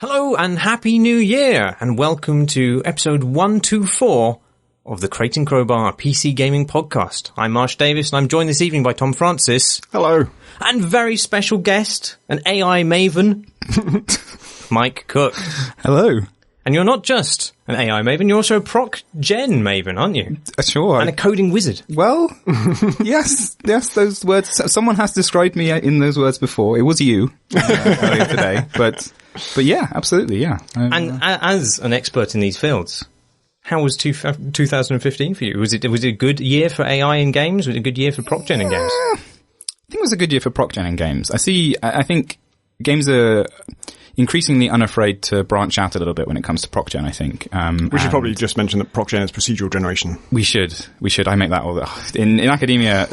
Hello and Happy New Year, and welcome to episode 124 of the Crate and Crowbar PC Gaming Podcast. I'm Marsh Davis, and I'm joined this evening by Tom Francis. Hello. And very special guest, an AI maven, Mike Cook. Hello. And you're not just an AI maven, you're also a proc gen maven, aren't you? Sure. And a coding wizard. Well, yes, those words. Someone has described me in those words before. It was you earlier today, but yeah, absolutely, yeah. And as an expert in these fields, how was 2015 for you? Was it a good year for AI in games? Was it a good year for proc gen in games? I think it was a good year for proc gen in games. I think games are increasingly unafraid to branch out a little bit when it comes to proc gen, I think. We should probably just mention that proc gen is procedural generation. We should. I make that all in academia,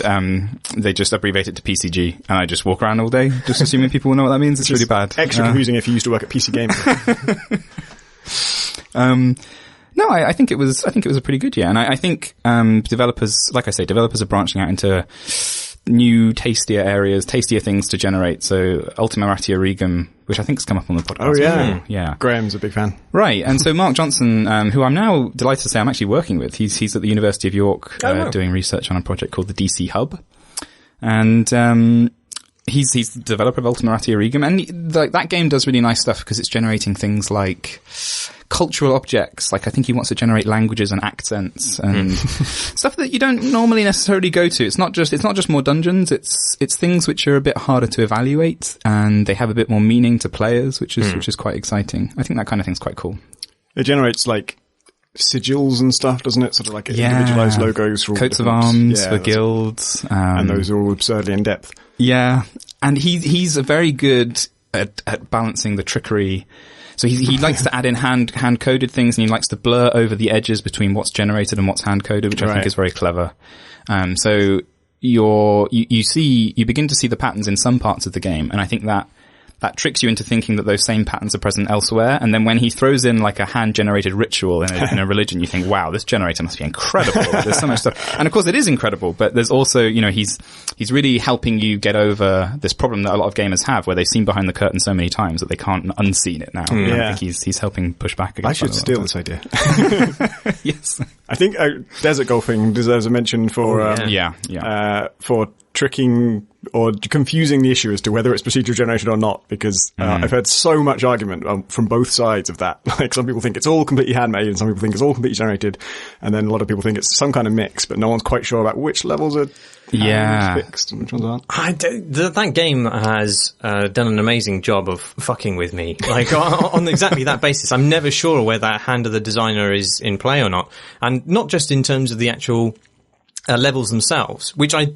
they just abbreviate it to PCG, and I just walk around all day just assuming people will know what that means. It's really bad. Extra confusing if you used to work at PC Gaming. No, I think it was a pretty good year, and I think developers, like I say, developers are branching out into new, tastier areas, tastier things to generate. So Ultima Ratio Regum, which I think has come up on the podcast. Oh, yeah. Before. Yeah. Graham's a big fan. Right. And so Mark Johnson, who I'm now delighted to say I'm actually working with, he's at the University of York doing research on a project called the DC Hub. And he's the developer of Ultima Ratio Regum. And that game does really nice stuff because it's generating things like cultural objects. Like I think he wants to generate languages and accents and stuff that you don't normally necessarily go to. It's not just more dungeons. It's things which are a bit harder to evaluate, and they have a bit more meaning to players, which is quite exciting. I think that kind of thing's quite cool. It generates like sigils and stuff, doesn't it? Sort of like individualized logos for all coats of arms for guilds, and those are all absurdly in depth. Yeah, and he's very good at balancing the trickery. So he likes to add in hand-coded things, and he likes to blur over the edges between what's generated and what's hand-coded, which I think is very clever. So you begin to see the patterns in some parts of the game, and I think that tricks you into thinking that those same patterns are present elsewhere. And then when he throws in like a hand-generated ritual in a religion, you think, wow, this generator must be incredible. There's so much stuff. And of course it is incredible, but there's also, he's really helping you get over this problem that a lot of gamers have, where they've seen behind the curtain so many times that they can't unseen it now. I think he's helping push back against I should steal this idea. Yes. I think desert golfing deserves a mention for for tricking or confusing the issue as to whether it's procedurally generated or not, because I've heard so much argument from both sides of that. Like some people think it's all completely handmade and some people think it's all completely generated, and then a lot of people think it's some kind of mix, but no one's quite sure about which levels are fixed and which ones aren't. That game has done an amazing job of fucking with me. Like on exactly that basis. I'm never sure whether that hand of the designer is in play or not, and not just in terms of the actual levels themselves, which I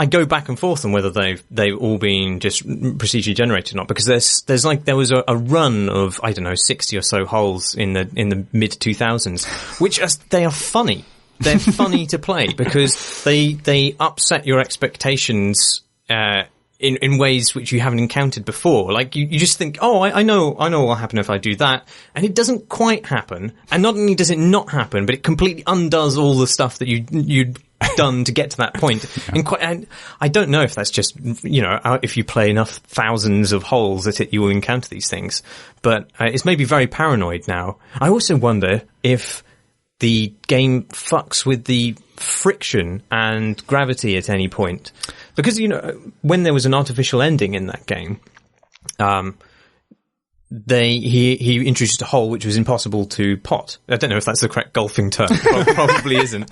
go back and forth on whether they've all been just procedurally generated or not, because there was a run of, I don't know, 60 or so holes in the mid 2000s, which they are funny. They're funny to play because they upset your expectations in ways which you haven't encountered before. Like you just think, oh, I know what will happen if I do that, and it doesn't quite happen. And not only does it not happen, but it completely undoes all the stuff that you'd done to get to that point. And I don't know if that's just, if you play enough thousands of holes that you will encounter these things. But it's maybe very paranoid now. I also wonder if the game fucks with the friction and gravity at any point. Because, when there was an artificial ending in that game, he introduced a hole which was impossible to pot. I don't know if that's the correct golfing term. Probably isn't.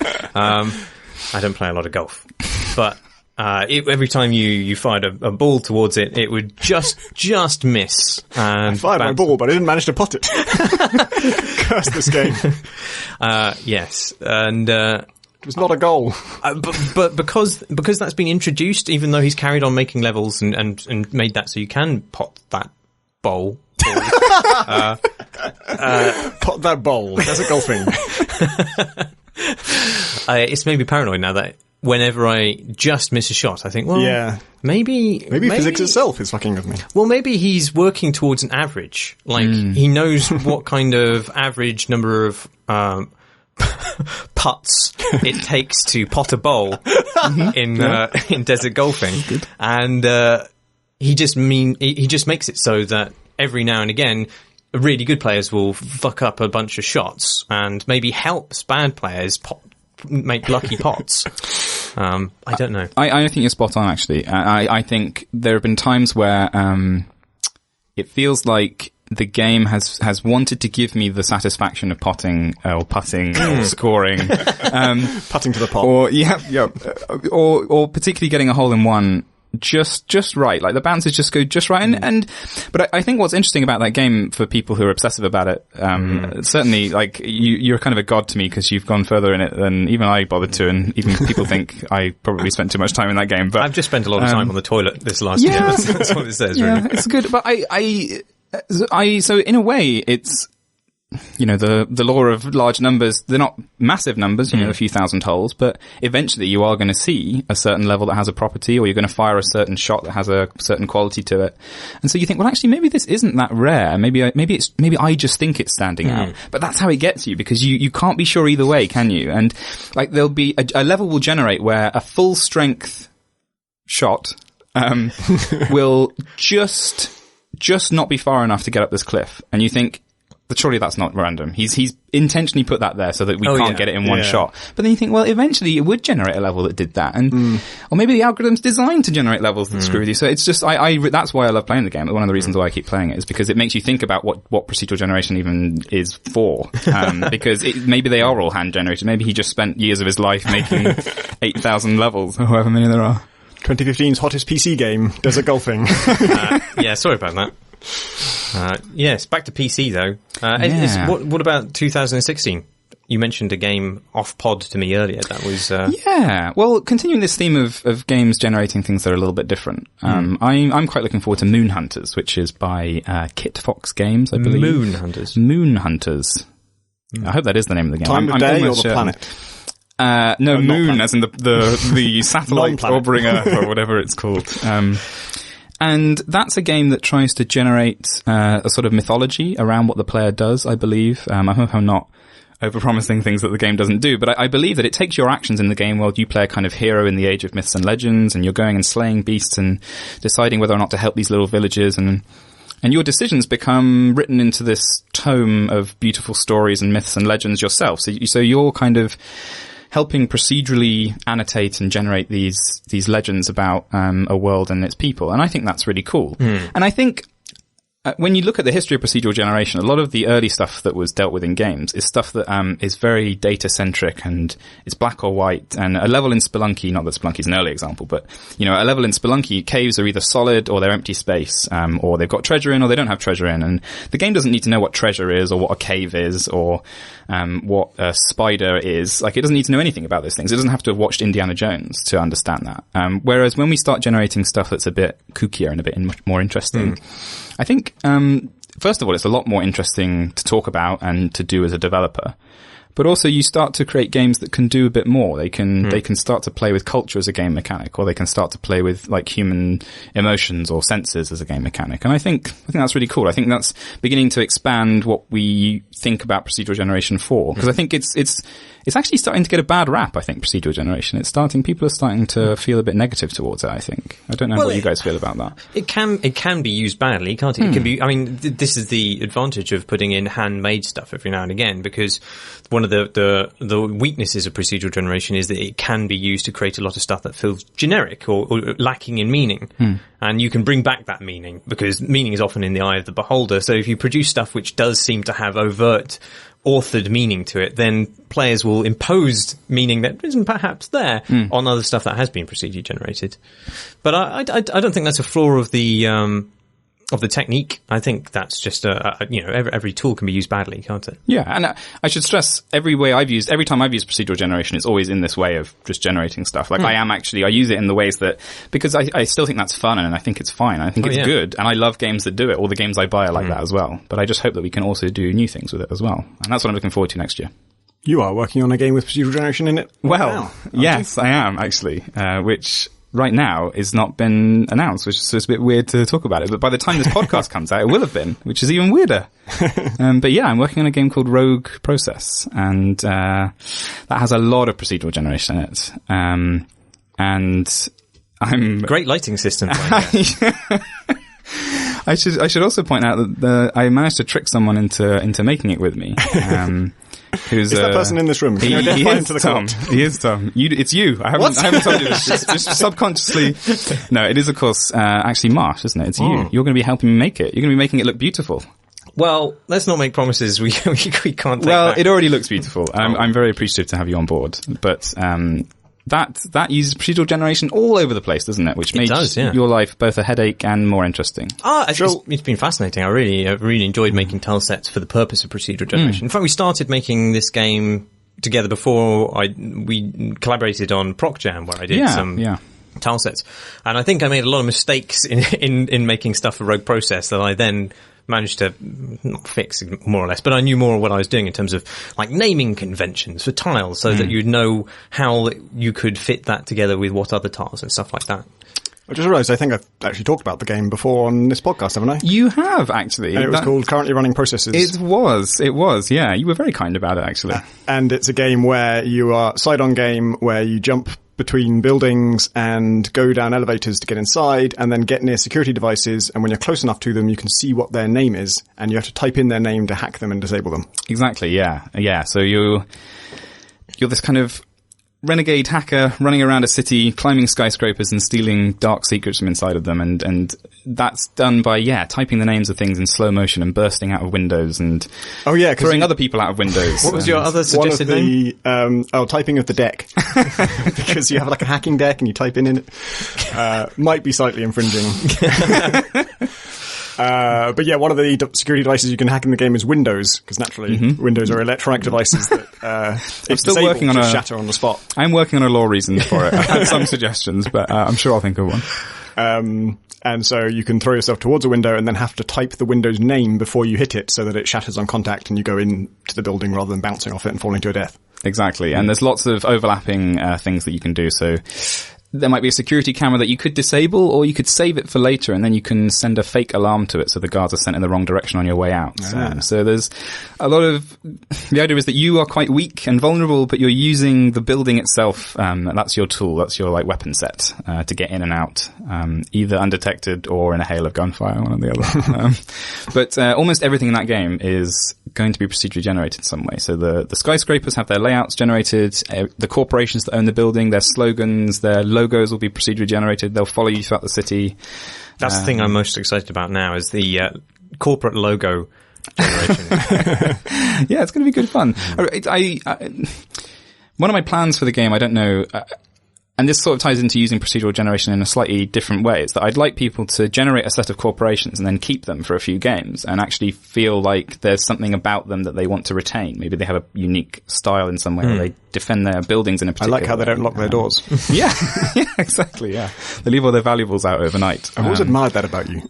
I don't play a lot of golf, but every time you fired a ball towards it, it would just miss. And I fired my ball, but I didn't manage to pot it. Curse this game. Yes, and it was not a goal. But because that's been introduced, even though he's carried on making levels and made that so you can pot that bowl. Pot that bowl. That's a golfing. It's made me paranoid now that whenever I just miss a shot, I think, well, maybe physics itself is fucking with me. Well, maybe he's working towards an average. Like he knows what kind of average number of putts it takes to pot a bowl in desert golfing, and he just makes it so that every now and again really good players will fuck up a bunch of shots and maybe helps bad players make lucky pots. I don't know. I think you're spot on, actually. I think there have been times where it feels like the game has wanted to give me the satisfaction of putting or scoring, putting to the pot, or particularly getting a hole in one just right. Like the bounces just go just right. But I think what's interesting about that game for people who are obsessive about it, certainly like you're kind of a god to me because you've gone further in it than even I bothered to, and even people think I probably spent too much time in that game. But I've just spent a lot of time on the toilet this last year. That's what it says, really. Yeah, it's good. But so in a way, it's, the law of large numbers. They're not massive numbers, a few thousand holes, but eventually you are going to see a certain level that has a property, or you're going to fire a certain shot that has a certain quality to it. And so you think, well, actually, maybe this isn't that rare. Maybe I just think it's standing out. But that's how it gets you, because you can't be sure either way, can you? And like there'll be a level will generate where a full strength shot will just not be far enough to get up this cliff. And you think, but surely that's not random. He's intentionally put that there so that we can't get it in one shot. But then you think, well, eventually it would generate a level that did that. And, or maybe the algorithm's designed to generate levels that screw with you. So it's just, that's why I love playing the game. One of the reasons why I keep playing it is because it makes you think about what procedural generation even is for. Because maybe they are all hand generated. Maybe he just spent years of his life making 8,000 levels, or however many there are. 2015's hottest PC game, Desert Golfing. Sorry about that. Yes, back to PC though. What about 2016? You mentioned a game off pod to me earlier. That was well, continuing this theme of games generating things that are a little bit different. I'm quite looking forward to Moon Hunters, which is by Kit Fox Games, I believe. Moon Hunters. I hope that is the name of the game. Time of day or the planet? No, Moon, as in the satellite orbiting Earth, or whatever it's called. And that's a game that tries to generate a sort of mythology around what the player does, I believe. I hope I'm not overpromising things that the game doesn't do, but I believe that it takes your actions in the game while you play a kind of hero in the age of myths and legends, and you're going and slaying beasts and deciding whether or not to help these little villages, and your decisions become written into this tome of beautiful stories and myths and legends yourself. So you're kind of helping procedurally annotate and generate these legends about a world and its people. And I think that's really cool. And I think when you look at the history of procedural generation, a lot of the early stuff that was dealt with in games is stuff that is very data-centric, and it's black or white. And a level in Spelunky, not that Spelunky's an early example, but, a level in Spelunky, caves are either solid or they're empty space, or they've got treasure in or they don't have treasure in. And the game doesn't need to know what treasure is or what a cave is or what a spider is. Like, it doesn't need to know anything about those things. It doesn't have to have watched Indiana Jones to understand that. Whereas when we start generating stuff that's a bit kookier and a bit more interesting, I think, first of all, it's a lot more interesting to talk about and to do as a developer. But also you start to create games that can do a bit more. They can start to play with culture as a game mechanic, or they can start to play with like human emotions or senses as a game mechanic. And I think that's really cool. I think that's beginning to expand what we think about procedural generation for. Because I think it's actually starting to get a bad rap, I think, procedural generation. People are starting to feel a bit negative towards it, I think. I don't know what you guys feel about that. It can be used badly, can't it? It can be, this is the advantage of putting in handmade stuff every now and again, because one of the weaknesses of procedural generation is that it can be used to create a lot of stuff that feels generic or lacking in meaning. And you can bring back that meaning, because meaning is often in the eye of the beholder. So if you produce stuff which does seem to have overt authored meaning to it, then players will impose meaning that isn't perhaps there on other stuff that has been procedurally generated. But I don't think that's a flaw of the technique. I think that's just every tool can be used badly, can't it? Yeah, and I should stress every time I've used procedural generation, it's always in this way of just generating stuff. Like I use it in the ways that, because I still think that's fun and I think it's fine. I think it's good, and I love games that do it. All the games I buy are like that as well. But I just hope that we can also do new things with it as well. And that's what I'm looking forward to next year. You are working on a game with procedural generation in it? Well, yes, I am actually, which right now is not been announced, which is a bit weird to talk about it. But by the time this podcast comes out, it will have been, which is even weirder. But yeah, I'm working on a game called Rogue Process, and that has a lot of procedural generation in it. And I'm great lighting system. I should also point out that I managed to trick someone into making it with me. Who's is that person in this room? Can you identify him to the Tom. He is Tom. It's you. I haven't told you this. Just subconsciously. No, it is of course actually Marsh, isn't it? It's you. You're going to be helping me make it. You're going to be making it look beautiful. Well, let's not make promises we can't take back. It already looks beautiful. I'm very appreciative to have you on board, but that uses procedural generation all over the place, doesn't it? Which makes your life both a headache and more interesting. It's been fascinating. I really enjoyed making tile sets for the purpose of procedural generation. In fact, we started making this game together before we collaborated on Proc Jam, where I did some tile sets, and I think I made a lot of mistakes in making stuff for Rogue Process that I then managed to not fix, more or less, but I knew more of what I was doing in terms of like naming conventions for tiles, so that you'd know how you could fit that together with what other tiles and stuff like that. I just realised I think I've actually talked about the game before on this podcast, haven't I? You have, actually. And it was called Currently Running Processes. It was, yeah. You were very kind about it, actually. And it's a game where you are side-on game where you jump between buildings and go down elevators to get inside and then get near security devices, and when you're close enough to them you can see what their name is and you have to type in their name to hack them and disable them. Exactly, yeah. So you're this kind of renegade hacker running around a city, climbing skyscrapers and stealing dark secrets from inside of them, and that's done by typing the names of things in slow motion and bursting out of windows and throwing other people out of windows. What was your other suggested name? Typing of the deck. Because you have like a hacking deck and you type in it. Might be slightly infringing. But yeah, one of the security devices you can hack in the game is Windows, because naturally Windows are electronic devices that I'm still working on shatter on the spot. I'm working on a law reason for it. I've had some suggestions, but I'm sure I'll think of one. And so you can throw yourself towards a window and then have to type the window's name before you hit it so that it shatters on contact and you go into the building rather than bouncing off it and falling to your death. Exactly. And there's lots of overlapping things that you can do. So there might be a security camera that you could disable, or you could save it for later, and then you can send a fake alarm to it so the guards are sent in the wrong direction on your way out. So there's a lot of... The idea is that you are quite weak and vulnerable, but you're using the building itself. That's your tool. That's your weapon set to get in and out, either undetected or in a hail of gunfire, one or the other. But almost everything in that game is going to be procedurally generated in some way. So the skyscrapers have their layouts generated. The corporations that own the building, their slogans, their logos will be procedurally generated. They'll follow you throughout the city. That's the thing I'm most excited about now, is the corporate logo generation. Yeah, it's going to be good fun. One of my plans for the game, I don't know, and this sort of ties into using procedural generation in a slightly different way, is that I'd like people to generate a set of corporations and then keep them for a few games and actually feel like there's something about them that they want to retain. Maybe they have a unique style in some way, or they defend their buildings in a particular way. I like how they don't lock their doors. Yeah, exactly, yeah. They leave all their valuables out overnight. I've always admired that about you.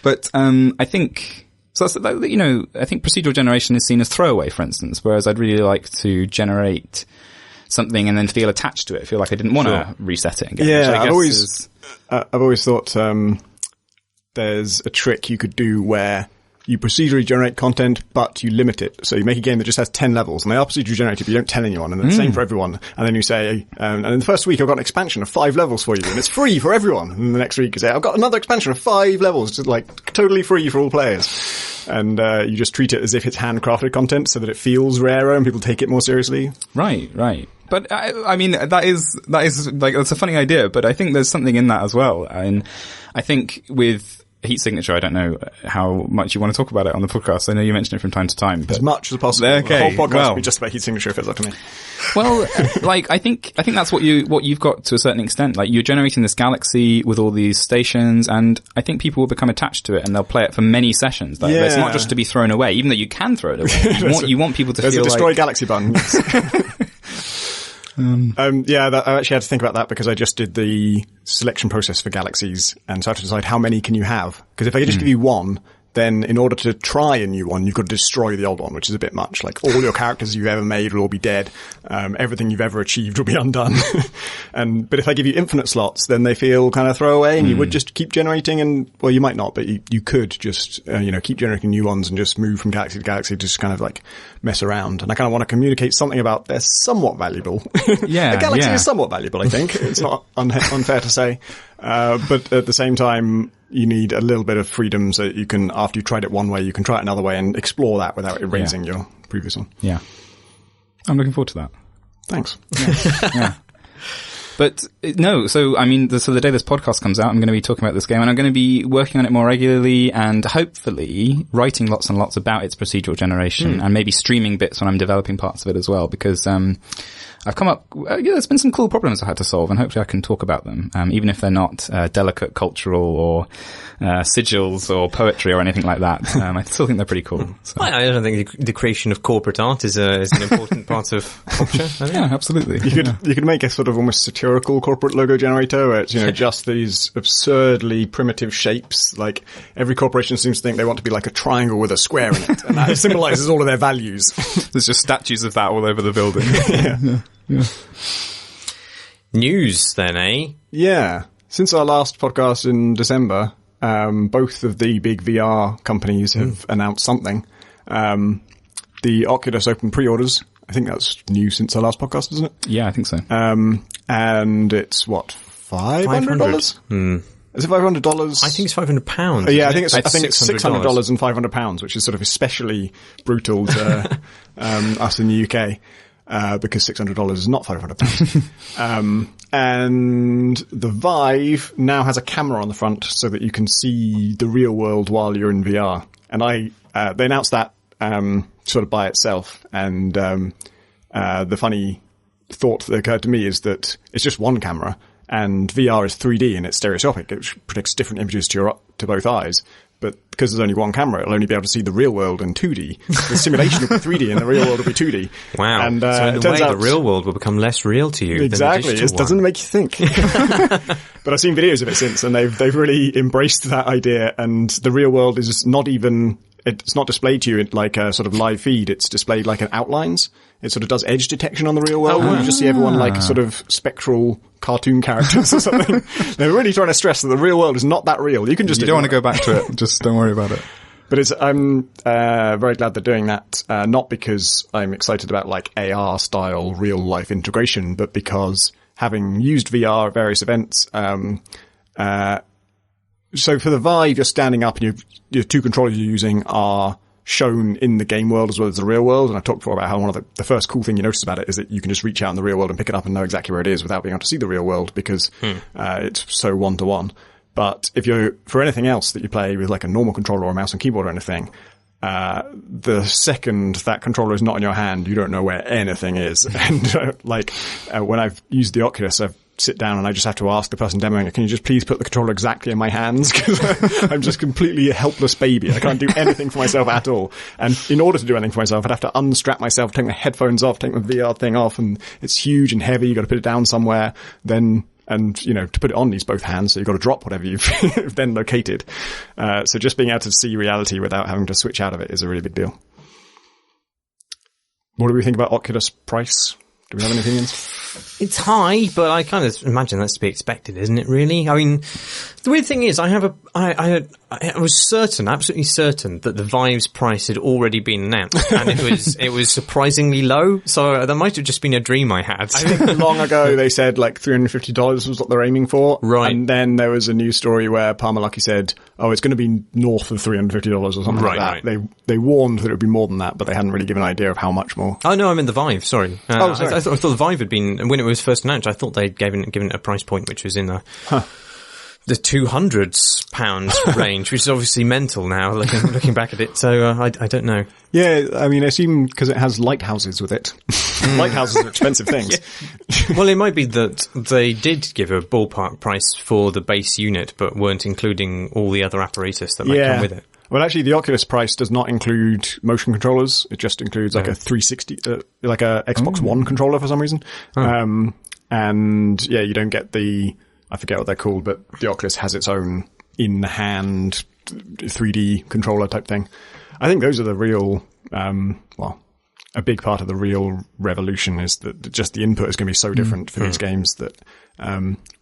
But I think... So that's, I think procedural generation is seen as throwaway, for instance, whereas I'd really like to generate something and then feel attached to it, feel like I didn't want to reset it again. Yeah, I've always thought there's a trick you could do where you procedurally generate content, but you limit it. So you make a game that just has 10 levels, and they are procedurally generated, but you don't tell anyone, and they're the same for everyone. And then you say, and in the first week I've got an expansion of 5 levels for you, and it's free for everyone. And the next week you say, I've got another expansion of 5 levels, just totally free for all players. And you just treat it as if it's handcrafted content so that it feels rarer and people take it more seriously. Right. But I mean, that's a funny idea, but I think there's something in that as well. And I think with heat signature, I don't know how much you want to talk about it on the podcast. I know you mention it from time to time. But as much as possible. Okay, the whole podcast will be just about heat signature if it's up to me. Well, I think that's what you've got to a certain extent. You're generating this galaxy with all these stations, and I think people will become attached to it and they'll play it for many sessions. It's not just to be thrown away, even though you can throw it away. You want people to feel like... There's a destroy galaxy button. I actually had to think about that because I just did the selection process for galaxies, and so I have to decide how many can you have. Because if I just give you one, then in order to try a new one, you've got to destroy the old one, which is a bit much. All your characters you've ever made will all be dead. Everything you've ever achieved will be undone. But if I give you infinite slots, then they feel kind of throwaway, and you would just keep generating, and, well, you might not, but you could just, keep generating new ones and just move from galaxy to galaxy, just kind of mess around. And I kind of want to communicate something about they're somewhat valuable. Yeah. A galaxy is somewhat valuable, I think. It's not unfair to say. But at the same time, you need a little bit of freedom so that you can, after you've tried it one way, you can try it another way and explore that without erasing your previous one. Yeah. I'm looking forward to that. Thanks. Yeah. But no, so I mean, so the day this podcast comes out, I'm going to be talking about this game, and I'm going to be working on it more regularly, and hopefully writing lots and lots about its procedural generation, and maybe streaming bits when I'm developing parts of it as well, because I've come up, there's been some cool problems I had to solve, and hopefully I can talk about them, even if they're not delicate cultural or sigils or poetry or anything like that. I still think they're pretty cool. So. I don't think the creation of corporate art is an important part of culture. I think. Yeah, absolutely. You could make a sort of almost satirical corporate logo generator where it's, just these absurdly primitive shapes. Like every corporation seems to think they want to be like a triangle with a square in it, and that symbolizes all of their values. There's just statues of that all over the building. Yeah. News then, eh? Yeah. Since our last podcast in December, both of the big VR companies have announced something. The Oculus opened pre-orders. I think that's new since our last podcast, isn't it? Yeah, I think so. And it's what, $500? Is it $500? I think it's £500. Yeah, I think it's $600 and £500, which is sort of especially brutal to us in the UK. Because $600 is not £500. And the Vive now has a camera on the front so that you can see the real world while you're in VR. And they announced that, sort of by itself. And, the funny thought that occurred to me is that it's just one camera, and VR is 3D and it's stereoscopic. It projects different images to both eyes. But because there's only one camera, it'll only be able to see the real world in 2D. The simulation will be 3D and the real world will be 2D. Wow. And, so in a way, the real world will become less real to you. Exactly. Than the It doesn't make you think. But I've seen videos of it since, and they've really embraced that idea. And the real world is not even, it's not displayed to you in like a sort of live feed. It's displayed like in outlines. It sort of does edge detection on the real world. You just see everyone like sort of spectral cartoon characters or something. They're really trying to stress that the real world is not that real. You don't want to go back to it. Just don't worry about it. But I'm very glad they're doing that. Not because I'm excited about like AR style real life integration, but because having used VR at various events, so for the Vive, you're standing up and your two controllers you're using are shown in the game world as well as the real world. And I talked before about how one of the first cool thing you notice about it is that you can just reach out in the real world and pick it up and know exactly where it is without being able to see the real world because it's so one-to-one. But if for anything else that you play with like a normal controller or a mouse and keyboard or anything, the second that controller is not in your hand, you don't know where anything is. And when I've used the Oculus, I've sit down and I just have to ask the person demoing it, can you just please put the controller exactly in my hands? Because I'm just completely a helpless baby. I can't do anything for myself at all. And in order to do anything for myself, I'd have to unstrap myself, take my headphones off, take my VR thing off, and it's huge and heavy. You've got to put it down somewhere. And to put it on needs both hands, so you've got to drop whatever you've then located. So just being able to see reality without having to switch out of it is a really big deal. What do we think about Oculus price? Do we have any opinions? It's high, but I kind of imagine that's to be expected, isn't it, really? I mean, the weird thing is, I was certain, absolutely certain, that the Vive's price had already been announced, and it was surprisingly low, so that might have just been a dream I had. I think long ago they said like $350 was what they're aiming for. Right. And then there was a news story where Palmer Luckey said, it's going to be north of $350 or something like that. Right. They warned that it would be more than that, but they hadn't really given an idea of how much more. Oh, no, I mean the Vive, sorry. Sorry. I thought the Vive had been, when it was first announced, I thought they'd given it a price point which was in the £200s range, which is obviously mental now, looking back at it. So I don't know. Yeah, I mean, I assume because it has lighthouses with it. Lighthouses are expensive things. Yeah. Well, it might be that they did give a ballpark price for the base unit, but weren't including all the other apparatus that might come with it. Well, actually, the Oculus price does not include motion controllers. It just includes like a 360, like a Xbox One controller for some reason. And yeah, you don't get I forget what they're called, but the Oculus has its own in-hand 3D controller type thing. I think those are the real, a big part of the real revolution is that just the input is going to be so different for these games that,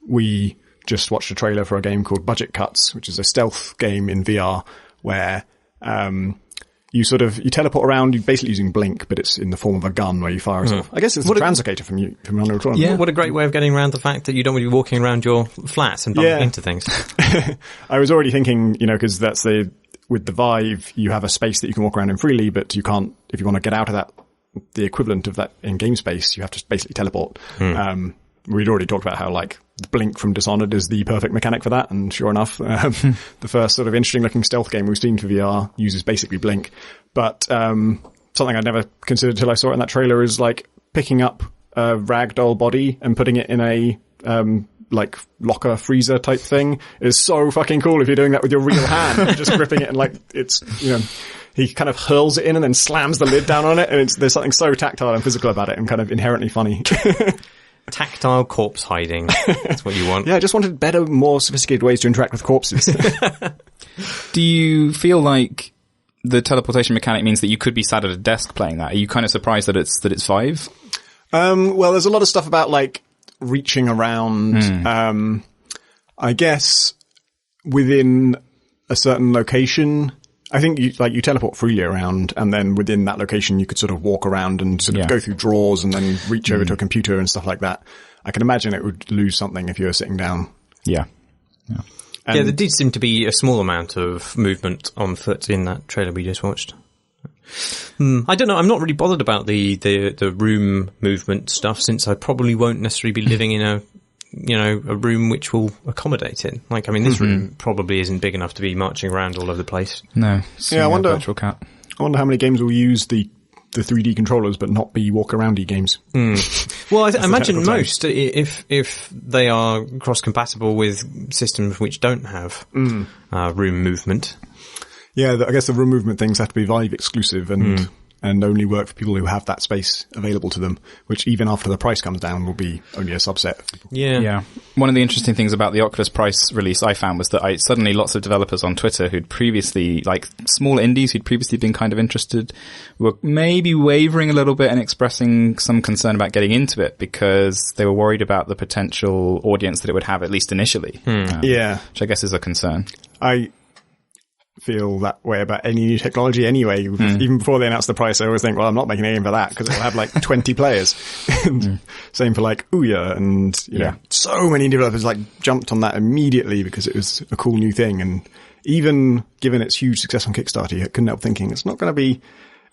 we just watched a trailer for a game called Budget Cuts, which is a stealth game in VR where, you teleport around, you're basically using blink, but it's in the form of a gun where you fire it off. I guess it's a translocator from Unreal Tournament. Yeah, what a great way of getting around the fact that you don't want to be walking around your flat and bumping into things. I was already thinking, because that's with the Vive, you have a space that you can walk around in freely, but you can't, if you want to get out of that, the equivalent of that in-game space, you have to basically teleport. We'd already talked about how, like, Blink from Dishonored is the perfect mechanic for that, and sure enough, the first sort of interesting-looking stealth game we've seen for VR uses basically Blink. But something I'd never considered till I saw it in that trailer is, like, picking up a ragdoll body and putting it in a like locker freezer type thing is so fucking cool if you're doing that with your real hand, just gripping it and like it's, he kind of hurls it in and then slams the lid down on it, and there's something so tactile and physical about it and kind of inherently funny. Tactile corpse hiding. That's what you want. Yeah, I just wanted better, more sophisticated ways to interact with corpses. Do you feel like the teleportation mechanic means that you could be sat at a desk playing that? Are you kind of surprised that it's Vive? Well, there's a lot of stuff about like reaching around, I guess within a certain location. I think you teleport freely around, and then within that location you could sort of walk around and sort of go through drawers and then reach over to a computer and stuff like that. I can imagine it would lose something if you were sitting down. Yeah. There did seem to be a small amount of movement on foot in that trailer we just watched. I don't know. I'm not really bothered about the room movement stuff, since I probably won't necessarily be living in a room which will accommodate it. Like, I mean, this room probably isn't big enough to be marching around all over the place. No. Yeah, I wonder cat. I wonder how many games will use the 3D controllers but not be walk-aroundy games. Well, I imagine most, if they are cross-compatible with systems which don't have room movement. Yeah, I guess the room movement things have to be Vive exclusive and only work for people who have that space available to them, which even after the price comes down will be only a subset of people. Yeah. One of the interesting things about the Oculus price release I found was that suddenly lots of developers on Twitter who'd previously, like small indies who'd previously been kind of interested, were maybe wavering a little bit and expressing some concern about getting into it because they were worried about the potential audience that it would have, at least initially. Which I guess is a concern. I feel that way about any new technology anyway. Even before they announce the price, I always think, well, I'm not making a game for that because it'll have like 20 players. Same for like Ouya, and so many developers like jumped on that immediately because it was a cool new thing. And even given its huge success on Kickstarter, I couldn't help thinking it's not going to be,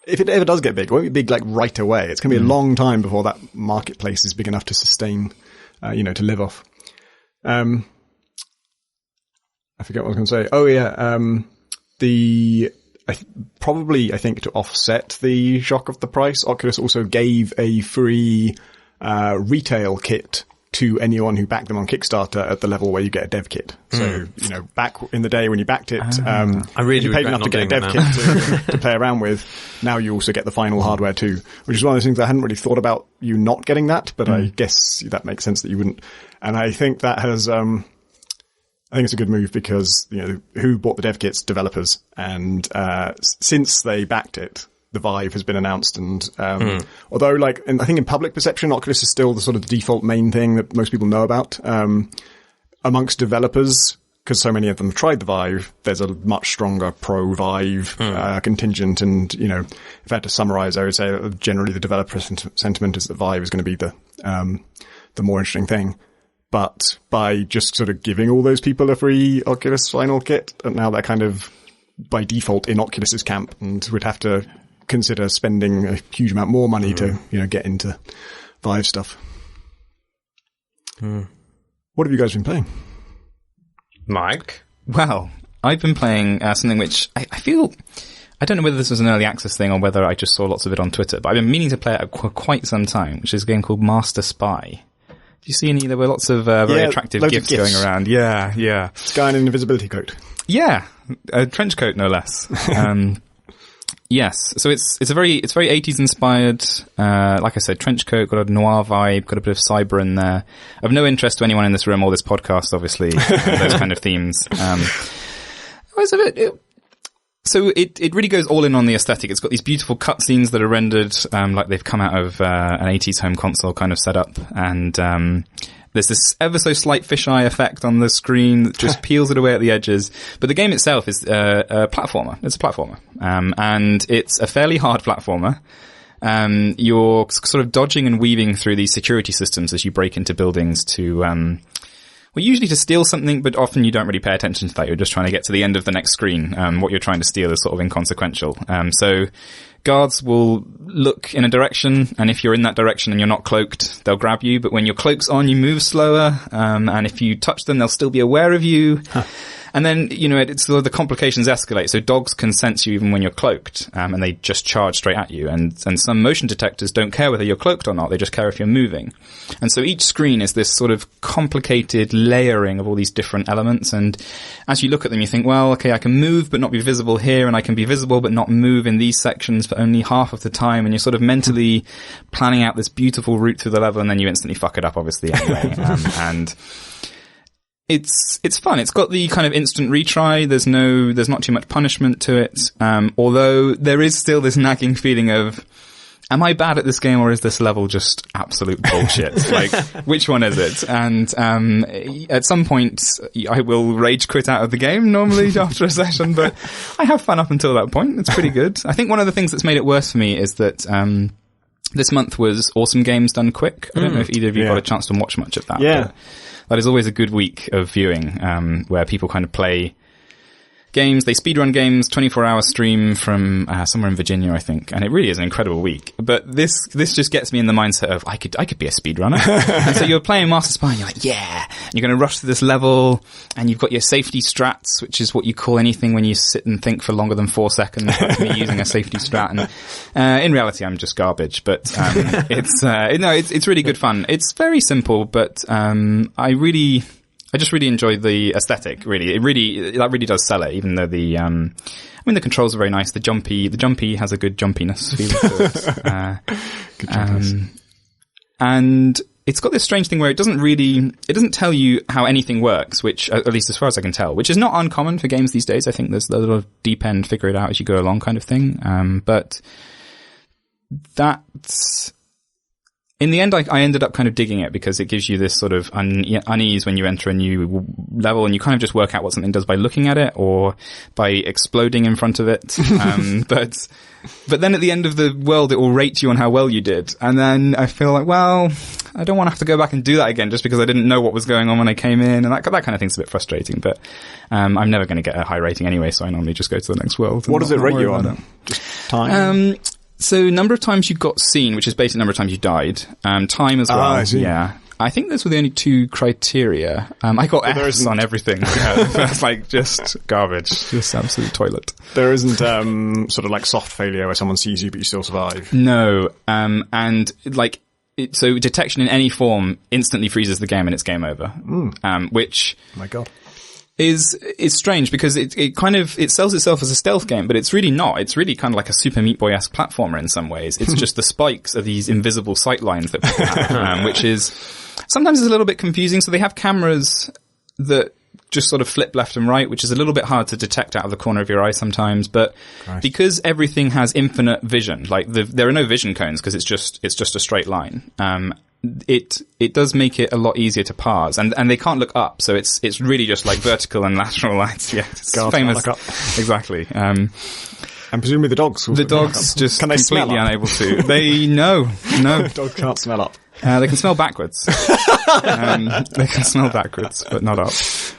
if it ever does get big, it won't be big like right away. It's going to be a long time before that marketplace is big enough to sustain, to live off. I forget what I was going to say. Oh yeah. I think to offset the shock of the price, Oculus also gave a free retail kit to anyone who backed them on Kickstarter at the level where you get a dev kit. So, back in the day when you backed it, I really you paid enough to get a dev kit to play around with. Now you also get the final hardware too, which is one of those things I hadn't really thought about you not getting that, but I guess that makes sense that you wouldn't. And I think that has, I think it's a good move because, who bought the dev kits? Developers. And, since they backed it, the Vive has been announced. And, although I think in public perception, Oculus is still the sort of default main thing that most people know about, amongst developers, because so many of them have tried the Vive, there's a much stronger pro Vive, contingent. And, if I had to summarize, I would say that generally the developer sentiment is that Vive is going to be the more interesting thing. But by just sort of giving all those people a free Oculus final kit, and now they're kind of by default in Oculus's camp and would have to consider spending a huge amount more money to, get into Vive stuff. What have you guys been playing? Mike? Well, I've been playing something which I feel, I don't know whether this was an early access thing or whether I just saw lots of it on Twitter, but I've been meaning to play it for quite some time, which is a game called Master Spy. Do you see any? There were lots of very attractive GIFs going around. Yeah. This guy in an invisibility coat. Yeah, a trench coat, no less. Yes, so it's very 80s inspired. Like I said, trench coat, got a noir vibe, got a bit of cyber in there. Of no interest to anyone in this room or this podcast, obviously, those kind of themes. So it really goes all in on the aesthetic. It's got these beautiful cutscenes that are rendered like they've come out of an 80s home console kind of setup, and There's this ever so slight fisheye effect on the screen that just peels it away at the edges. But the game itself is a platformer. It's a platformer. And it's a fairly hard platformer. You're sort of dodging and weaving through these security systems as you break into buildings to, usually to steal something, but often you don't really pay attention to that. You're just trying to get to the end of the next screen. What you're trying to steal is sort of inconsequential. So guards will look in a direction, and if you're in that direction and you're not cloaked, they'll grab you. But when your cloak's on, you move slower. And if you touch them, they'll still be aware of you. Huh. And then, it's sort of the complications escalate. So dogs can sense you even when you're cloaked, and they just charge straight at you. And some motion detectors don't care whether you're cloaked or not. They just care if you're moving. And so each screen is this sort of complicated layering of all these different elements. And as you look at them, you think, well, okay, I can move but not be visible here, and I can be visible but not move in these sections for only half of the time. And you're sort of mentally planning out this beautiful route through the level, and then you instantly fuck it up, obviously, anyway. And it's fun. It's got the kind of instant retry. There's not too much punishment to it. Although there is still this nagging feeling of, am I bad at this game, or is this level just absolute bullshit? Like, which one is it? And at some point, I will rage quit out of the game normally after a session, but I have fun up until that point. It's pretty good. I think one of the things that's made it worse for me is that this month was Awesome Games Done Quick. I don't know if either of you got a chance to watch much of that. Yeah. That is always a good week of viewing, where people kind of play games. They speedrun games, 24-hour stream from somewhere in Virginia, I think, and it really is an incredible week. But this just gets me in the mindset of I could be a speedrunner. And so you're playing Master Spy, and you're like, yeah, and you're going to rush through this level, and you've got your safety strats, which is what you call anything when you sit and think for longer than 4 seconds. That's me using a safety strat, and in reality, I'm just garbage. But it's really good fun. It's very simple, but I just really enjoy the aesthetic, really. That really does sell it, even though the controls are very nice. The jumpy has a good jumpiness feel to it. Good jumpiness. And it's got this strange thing where it doesn't tell you how anything works, which, at least as far as I can tell, which is not uncommon for games these days. I think there's a little of deep end, figure it out as you go along kind of thing. But that's, in the end, I ended up kind of digging it because it gives you this sort of unease when you enter a new level, and you kind of just work out what something does by looking at it or by exploding in front of it. But then at the end of the world, it will rate you on how well you did. And then I feel like, well, I don't want to have to go back and do that again just because I didn't know what was going on when I came in. And that kind of thing's a bit frustrating. But I'm never going to get a high rating anyway, so I normally just go to the next world. What does it rate you on? Just time? So number of times you got seen, which is basically number of times you died. Time as well. I see. Yeah. I think those were the only two criteria. I got F's on everything. That's like just garbage. Just absolute toilet. There isn't sort of like soft failure where someone sees you but you still survive. No. And like, so detection in any form instantly freezes the game and it's game over. Which, oh my God, is strange because it sells itself as a stealth game, but it's really not. It's really kind of like a Super Meat Boy-esque platformer in some ways. It's just the spikes are these invisible sight lines that people have, which is sometimes it's a little bit confusing. So they have cameras that just sort of flip left and right, which is a little bit hard to detect out of the corner of your eye sometimes. But because everything has infinite vision, like there are no vision cones because it's just a straight line. It does make it a lot easier to parse, and they can't look up, so it's really just like vertical and lateral lines. Yeah, it's famous. Exactly. And presumably the dogs just can they completely unable to. They no. Dogs can't smell up. They can smell backwards. They can smell backwards, but not up.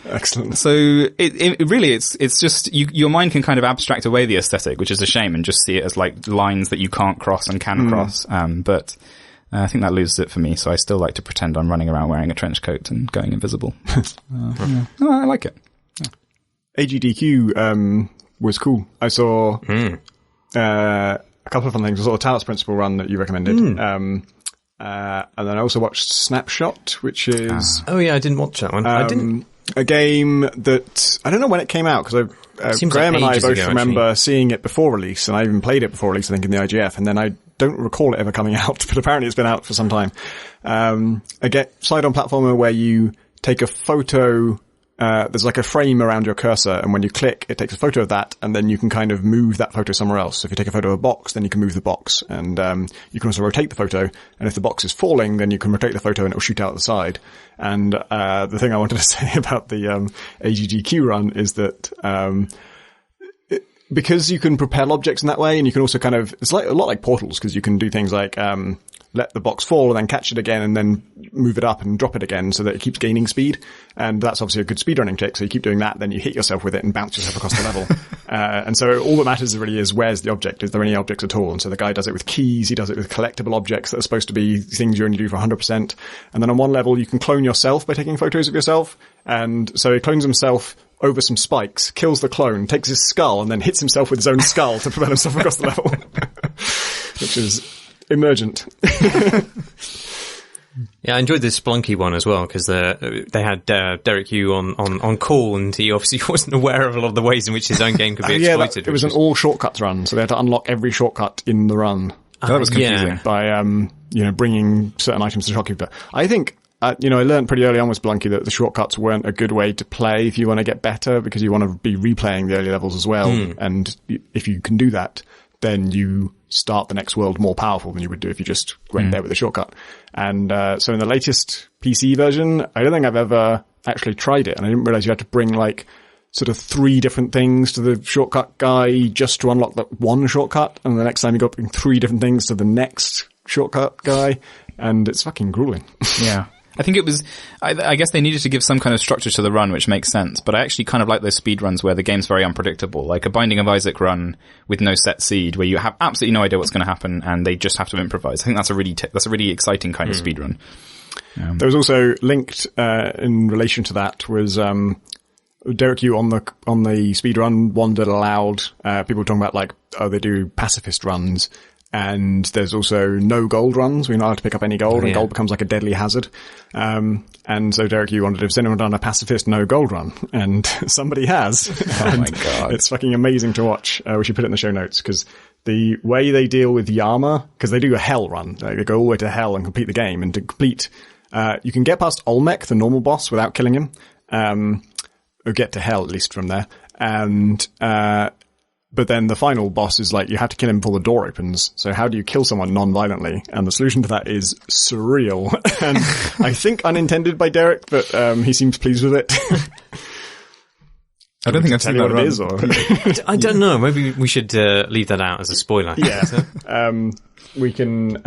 Excellent. So it really, it's just, your mind can kind of abstract away the aesthetic, which is a shame, and just see it as like lines that you can't cross and can cross. But I think that loses it for me, so I still like to pretend I'm running around wearing a trench coat and going invisible. Yeah. No, I like it. Yeah. AGDQ was cool. I saw a couple of fun things. I saw the Talos Principle run that you recommended. And then I also watched Snapshot, which is... Oh yeah, I didn't watch that one. I didn't... A game that... I don't know when it came out, because Graham and I both remember seeing it before release, and I even played it before release, I think, in the IGF, and then I don't recall it ever coming out, but apparently it's been out for some time. A side-on platformer where you take a photo there's like a frame around your cursor, and when you click, it takes a photo of that, and then you can kind of move that photo somewhere else. So if you take a photo of a box, then you can move the box, and you can also rotate the photo, and if the box is falling, then you can rotate the photo and it'll shoot out the side. And the thing I wanted to say about the AGGQ run is that because you can propel objects in that way, and you can also kind of, it's like a lot like Portals, because you can do things like let the box fall and then catch it again and then move it up and drop it again so that it keeps gaining speed. And that's obviously a good speedrunning trick. So you keep doing that, then you hit yourself with it and bounce yourself across the level. And so all that matters really is where's the object? Is there any objects at all? And so the guy does it with keys. He does it with collectible objects that are supposed to be things you only do for 100%. And then on one level, you can clone yourself by taking photos of yourself. And so he clones himself over some spikes, kills the clone, takes his skull, and then hits himself with his own skull to propel himself across the level. Which is emergent. Yeah, I enjoyed the Splunky one as well, because they had Derek Yu on call, and he obviously wasn't aware of a lot of the ways in which his own game could be exploited. It was an all shortcuts run, so they had to unlock every shortcut in the run. That was confusing. By bringing certain items to Shopkeeper. I think I learned pretty early on with Splunky that the shortcuts weren't a good way to play if you want to get better, because you want to be replaying the early levels as well. And if you can do that, then you start the next world more powerful than you would do if you just went there with a shortcut. And so in the latest PC version, I don't think I've ever actually tried it. And I didn't realize you had to bring like sort of 3 different things to the shortcut guy just to unlock that one shortcut. And the next time you got to bring 3 different things to the next shortcut guy. And it's fucking grueling. Yeah. I think it was, I guess they needed to give some kind of structure to the run, which makes sense. But I actually kind of like those speed runs where the game's very unpredictable, like a Binding of Isaac run with no set seed, where you have absolutely no idea what's going to happen and they just have to improvise. I think that's a really exciting kind of speed run. There was also linked in relation to that was Derek Yu on the speed run one that allowed people talking about like, they do pacifist runs. And there's also no gold runs. We're not allowed to pick up any gold, and gold becomes like a deadly hazard. And so Derek, you wondered if anyone done a pacifist no gold run, and somebody has. Oh my god. It's fucking amazing to watch. We should put it in the show notes, because the way they deal with Yama, because they do a hell run. Like, they go all the way to hell and complete the game. And to complete, you can get past Olmec, the normal boss, without killing him. Or get to hell, at least from there. And, but then the final boss is like, you have to kill him before the door opens. So how do you kill someone non-violently? And the solution to that is surreal. And I think unintended by Derek, but he seems pleased with it. I don't think I've seen that what it is, or I don't know. Maybe we should leave that out as a spoiler. Yeah. We can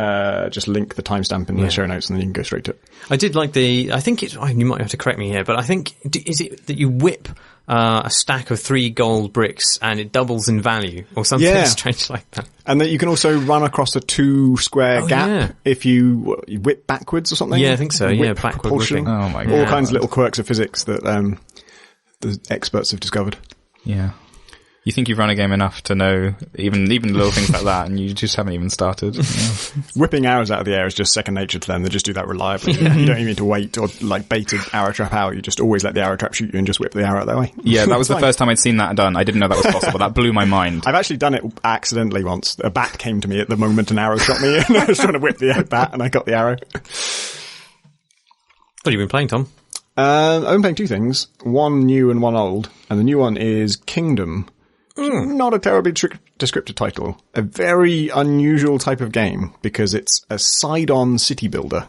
just link the timestamp in the show notes, and then you can go straight to it. I did like I think you might have to correct me here, but I think, is it that you whip a stack of 3 gold bricks and it doubles in value, or something strange like that? And that you can also run across a 2 square gap if you whip backwards or something. Yeah, I think so. Yeah, backward whipping. Oh my god. All kinds of little quirks of physics that the experts have discovered. Yeah. You think you've run a game enough to know even little things like that, and you just haven't even started. Yeah. Whipping arrows out of the air is just second nature to them. They just do that reliably. You don't even need to wait or like bait an arrow trap out. You just always let the arrow trap shoot you and just whip the arrow out that way. Yeah, that was the first time I'd seen that done. I didn't know that was possible. That blew my mind. I've actually done it accidentally once. A bat came to me at the moment an arrow shot me, and I was trying to whip the bat, and I got the arrow. What have you been playing, Tom? I've been playing 2 things. One new and one old. And the new one is Kingdom. Not a terribly descriptive title. A very unusual type of game, because it's a side-on city builder,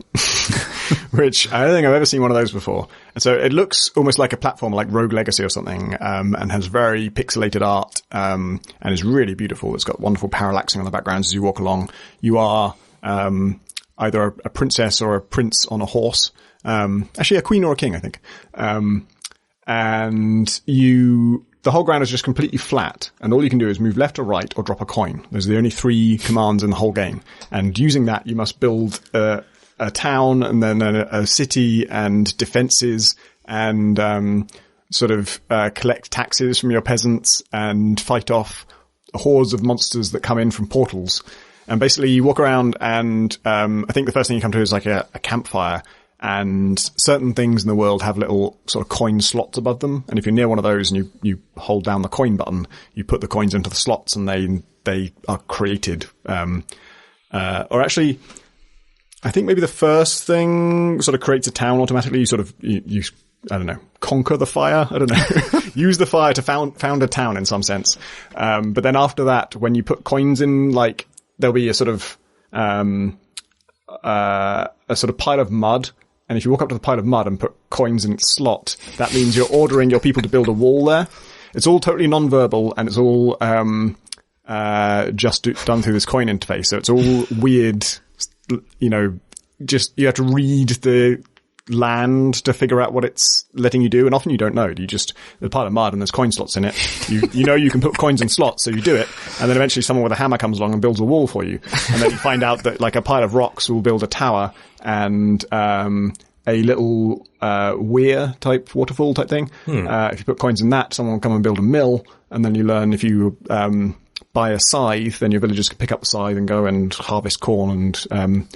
which I don't think I've ever seen one of those before. And so it looks almost like a platform like Rogue Legacy or something, and has very pixelated art, and is really beautiful. It's got wonderful parallaxing on the background as you walk along. You are either a princess or a prince on a horse. Actually a queen or a king, I think. And the whole ground is just completely flat, and all you can do is move left or right or drop a coin. Those are the only 3 commands in the whole game. And using that, you must build a town, and then a city, and defenses, and collect taxes from your peasants, and fight off hordes of monsters that come in from portals. And basically you walk around, and I think the first thing you come to is like a campfire. And certain things in the world have little sort of coin slots above them. And if you're near one of those and you hold down the coin button, you put the coins into the slots, and they are created. Or actually, I think maybe the first thing sort of creates a town automatically. You I don't know, conquer the fire. I don't know, use the fire to found a town in some sense. But then after that, when you put coins in, like there'll be a sort of pile of mud. And if you walk up to the pile of mud and put coins in its slot, that means you're ordering your people to build a wall there. It's all totally non-verbal, and it's all done through this coin interface. So it's all weird, you know, just you have to read the land to figure out what it's letting you do, and often you don't know. You just, there's a pile of mud and there's coin slots in it. You know you can put coins in slots, so you do it, and then eventually someone with a hammer comes along and builds a wall for you. And then you find out that like a pile of rocks will build a tower and a little weir type waterfall type thing. If you put coins in that, someone will come and build a mill, and then you learn if you buy a scythe, then your villagers can pick up the scythe and go and harvest corn and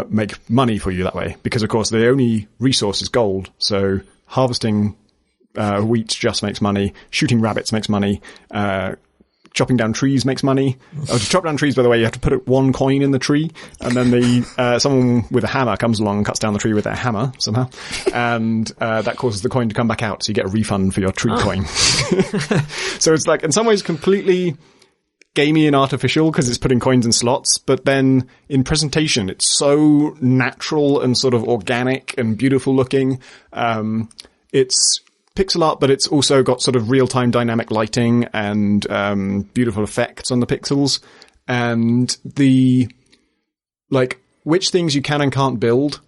make money for you that way. Because of course the only resource is gold, so harvesting wheat just makes money, shooting rabbits makes money, chopping down trees makes money. To chop down trees, by the way, you have to put one coin in the tree, and then someone with a hammer comes along and cuts down the tree with their hammer somehow, and that causes the coin to come back out, so you get a refund for your tree coin. So it's like in some ways completely gamey and artificial because it's putting coins in slots, but then in presentation it's so natural and sort of organic and beautiful looking. It's pixel art, but it's also got sort of real-time dynamic lighting and beautiful effects on the pixels, and the like which things you can and can't build.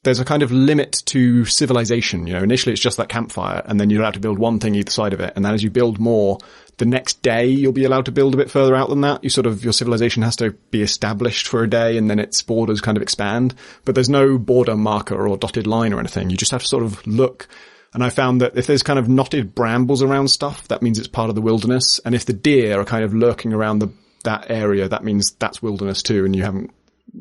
There's a kind of limit to civilization. You know, initially it's just that campfire, and then you're allowed to build one thing either side of it, and then as you build more, the next day you'll be allowed to build a bit further out than that. Your civilization has to be established for a day, and then its borders kind of expand. But there's no border marker or dotted line or anything. You just have to sort of look. And I found that if there's kind of knotted brambles around stuff, that means it's part of the wilderness. And if the deer are kind of lurking around that area, that means that's wilderness too, and you haven't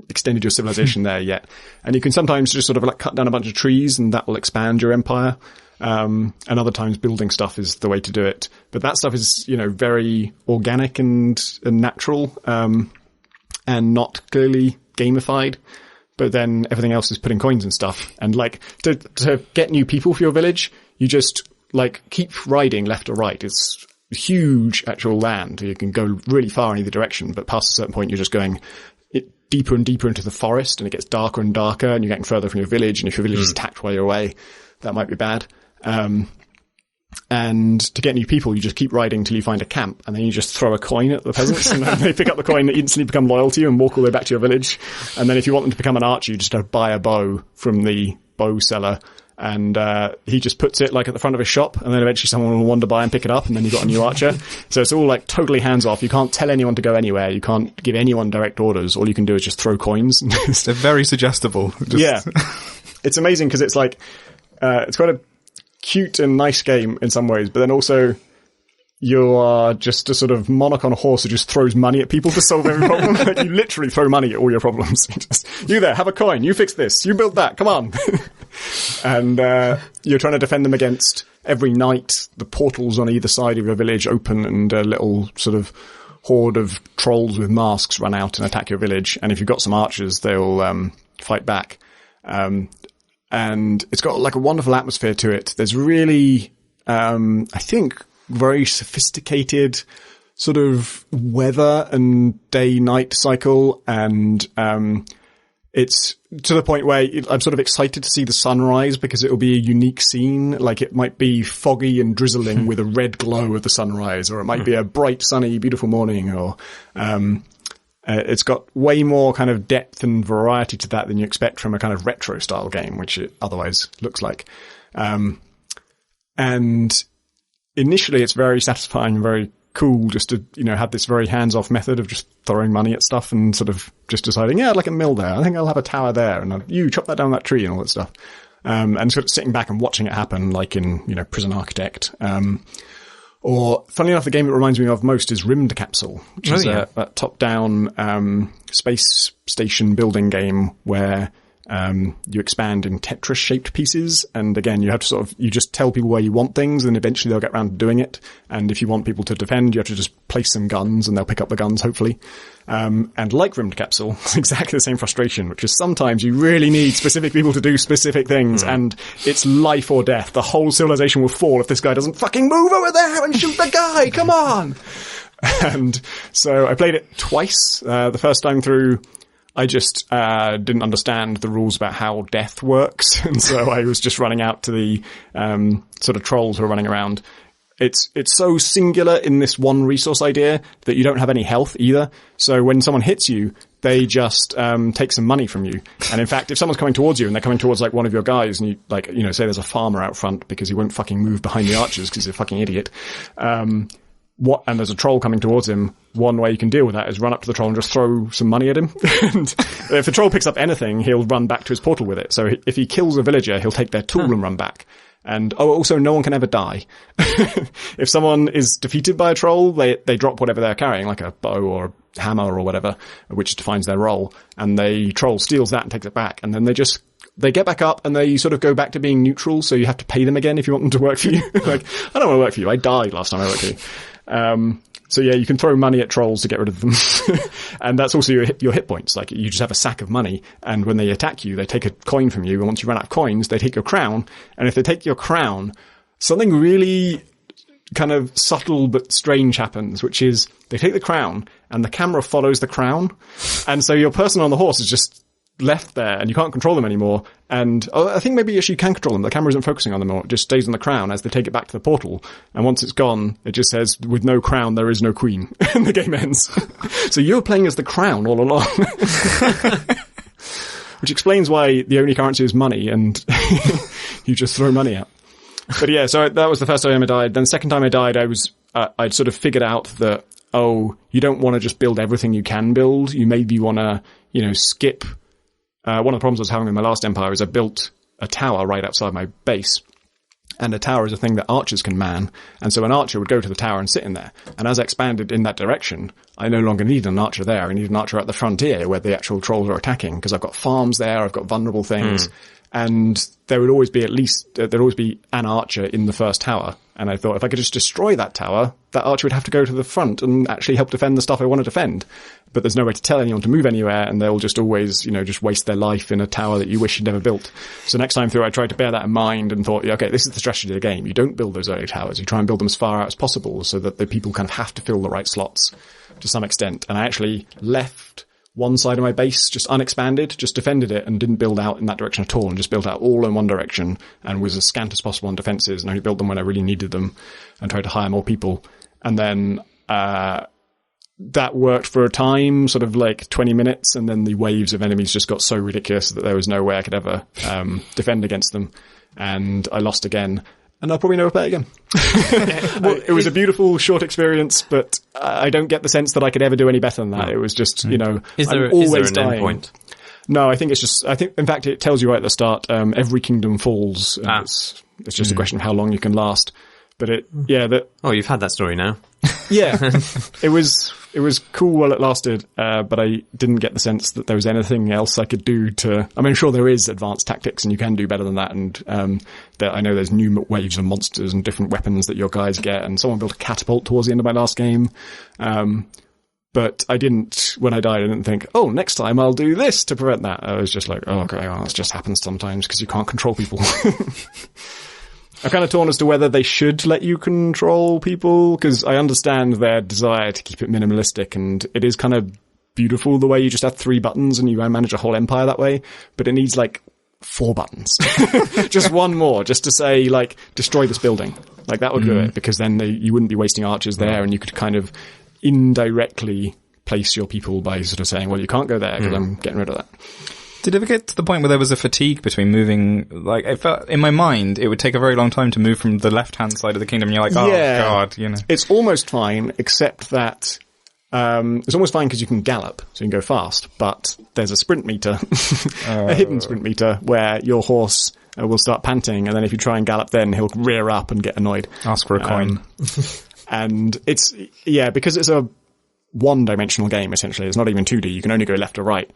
extended your civilization there yet. And you can sometimes just sort of like cut down a bunch of trees, and that will expand your empire. And other times building stuff is the way to do it. But that stuff is, you know, very organic and natural, and not clearly gamified. But then everything else is putting coins and stuff. And like to get new people for your village, you just like keep riding left or right. It's huge actual land. You can go really far in either direction, but past a certain point, you're just going deeper and deeper into the forest, and it gets darker and darker, and you're getting further from your village. And if your village is attacked while you're away, that might be bad. And to get new people, you just keep riding till you find a camp, and then you just throw a coin at the peasants, and then they pick up the coin, they instantly become loyal to you and walk all the way back to your village. And then if you want them to become an archer, you just have to buy a bow from the bow seller, and he just puts it like at the front of his shop, and then eventually someone will wander by and pick it up, and then you've got a new archer. So it's all like totally hands off. You can't tell anyone to go anywhere. You can't give anyone direct orders. All you can do is just throw coins. They're very suggestible. Yeah. It's amazing because it's like, it's quite a cute and nice game in some ways, but then also you are just a sort of monarch on a horse who just throws money at people to solve every problem. Like, you literally throw money at all your problems. You there, have a coin, you fix this, you build that, come on. And you're trying to defend them against every night. The portals on either side of your village open, and a little sort of horde of trolls with masks run out and attack your village. And if you've got some archers, they'll fight back. And it's got like a wonderful atmosphere to it. There's really, I think, very sophisticated sort of weather and day-night cycle. And it's to the point where I'm sort of excited to see the sunrise, because it'll be a unique scene. Like, it might be foggy and drizzling with a red glow of the sunrise, or it might be a bright, sunny, beautiful morning, or it's got way more kind of depth and variety to that than you expect from a kind of retro style game, which it otherwise looks like. And initially it's very satisfying, very cool just to, you know, have this very hands-off method of just throwing money at stuff and sort of just deciding, yeah, I'd like a mill there. I think I'll have a tower there. And you chop that down that tree and all that stuff. And sort of sitting back and watching it happen, like in, you know, Prison Architect. Or, funnily enough, the game it reminds me of most is Rimmed Capsule, which is a top-down space station building game where You expand in Tetris-shaped pieces, and again, you have to you just tell people where you want things, and eventually they'll get around to doing it. And if you want people to defend, you have to just place some guns, and they'll pick up the guns, hopefully. And like Rimmed Capsule, it's exactly the same frustration, which is sometimes you really need specific people to do specific things, and it's life or death. The whole civilization will fall if this guy doesn't fucking move over there and shoot the guy! Come on! And so I played it twice. The first time through, I just didn't understand the rules about how death works, and so I was just running out to the sort of trolls who are running around. It's so singular in this one resource idea that you don't have any health either. So when someone hits you, they just take some money from you. And in fact, if someone's coming towards you and they're coming towards like one of your guys, and you say there's a farmer out front because he won't fucking move behind the archers because he's a fucking idiot. And there's a troll coming towards him, one way you can deal with that is run up to the troll and just throw some money at him. And if the troll picks up anything, he'll run back to his portal with it. So if he kills a villager, he'll take their tool and run back. And also no one can ever die. If someone is defeated by a troll, they drop whatever they're carrying, like a bow or a hammer or whatever, which defines their role. And the troll steals that and takes it back. And then they get back up and they sort of go back to being neutral. So you have to pay them again if you want them to work for you. Like, I don't want to work for you. I died last time I worked for you. So yeah, you can throw money at trolls to get rid of them. And that's also your hit points. Like, you just have a sack of money, and when they attack you, they take a coin from you, and once you run out of coins, they take your crown. And if they take your crown, something really kind of subtle but strange happens, which is they take the crown, and the camera follows the crown. And so your person on the horse is just left there, and you can't control them anymore. And I think maybe actually you can control them. The camera isn't focusing on them, or it just stays on the crown as they take it back to the portal. And once it's gone, it just says, with no crown, there is no queen. And the game ends. So you're playing as the crown all along. Which explains why the only currency is money, and you just throw money out. But yeah, so that was the first time I died. Then the second time I died, I'd sort of figured out that, you don't want to just build everything you can build. You maybe want to, skip. One of the problems I was having with my last empire is I built a tower right outside my base. And a tower is a thing that archers can man. And so an archer would go to the tower and sit in there. And as I expanded in that direction, I no longer need an archer there. I need an archer at the frontier where the actual trolls are attacking, because I've got farms there, I've got vulnerable things. And there would always be there'd always be an archer in the first tower. And I thought if I could just destroy that tower, that archer would have to go to the front and actually help defend the stuff I want to defend. But there's no way to tell anyone to move anywhere, and they'll just always, just waste their life in a tower that you wish you'd never built. So next time through, I tried to bear that in mind and thought, okay, this is the strategy of the game. You don't build those early towers. You try and build them as far out as possible so that the people kind of have to fill the right slots to some extent. And I actually left one side of my base just unexpanded, just defended it and didn't build out in that direction at all, and just built out all in one direction and was as scant as possible on defenses, and only built them when I really needed them and tried to hire more people. And then that worked for a time, sort of like 20 minutes, and then the waves of enemies just got so ridiculous that there was no way I could ever defend against them, and I lost again. And I'll probably never play it again. It was a beautiful, short experience, but I don't get the sense that I could ever do any better than that. It was just, Is there an endpoint? No, I think in fact, it tells you right at the start, every kingdom falls. It's just a question of how long you can last. But you've had that story now. Yeah. It was cool while it lasted, but I didn't get the sense that there was anything else I could do I'm sure there is advanced tactics and you can do better than that, and I know there's new waves of monsters and different weapons that your guys get, and someone built a catapult towards the end of my last game. But when I died, I didn't think, next time I'll do this to prevent that. I was just like, okay, this just happens sometimes because you can't control people. I'm kind of torn as to whether they should let you control people, because I understand their desire to keep it minimalistic, and it is kind of beautiful the way you just have 3 buttons and you manage a whole empire that way, but it needs like 4 buttons. Just one more, just to say, like, destroy this building. Like, that would do it, because then you wouldn't be wasting archers there, and you could kind of indirectly place your people by sort of saying, well, you can't go there because I'm getting rid of that. Did it ever get to the point where there was a fatigue between moving? Like, it felt, in my mind, it would take a very long time to move from the left-hand side of the kingdom. And you're like, God, It's almost fine, except that it's almost fine because you can gallop, so you can go fast. But there's a sprint meter, a hidden sprint meter, where your horse will start panting, and then if you try and gallop, then he'll rear up and get annoyed. Ask for a coin. And it's because it's a one-dimensional game, essentially. It's not even 2D. You can only go left or right.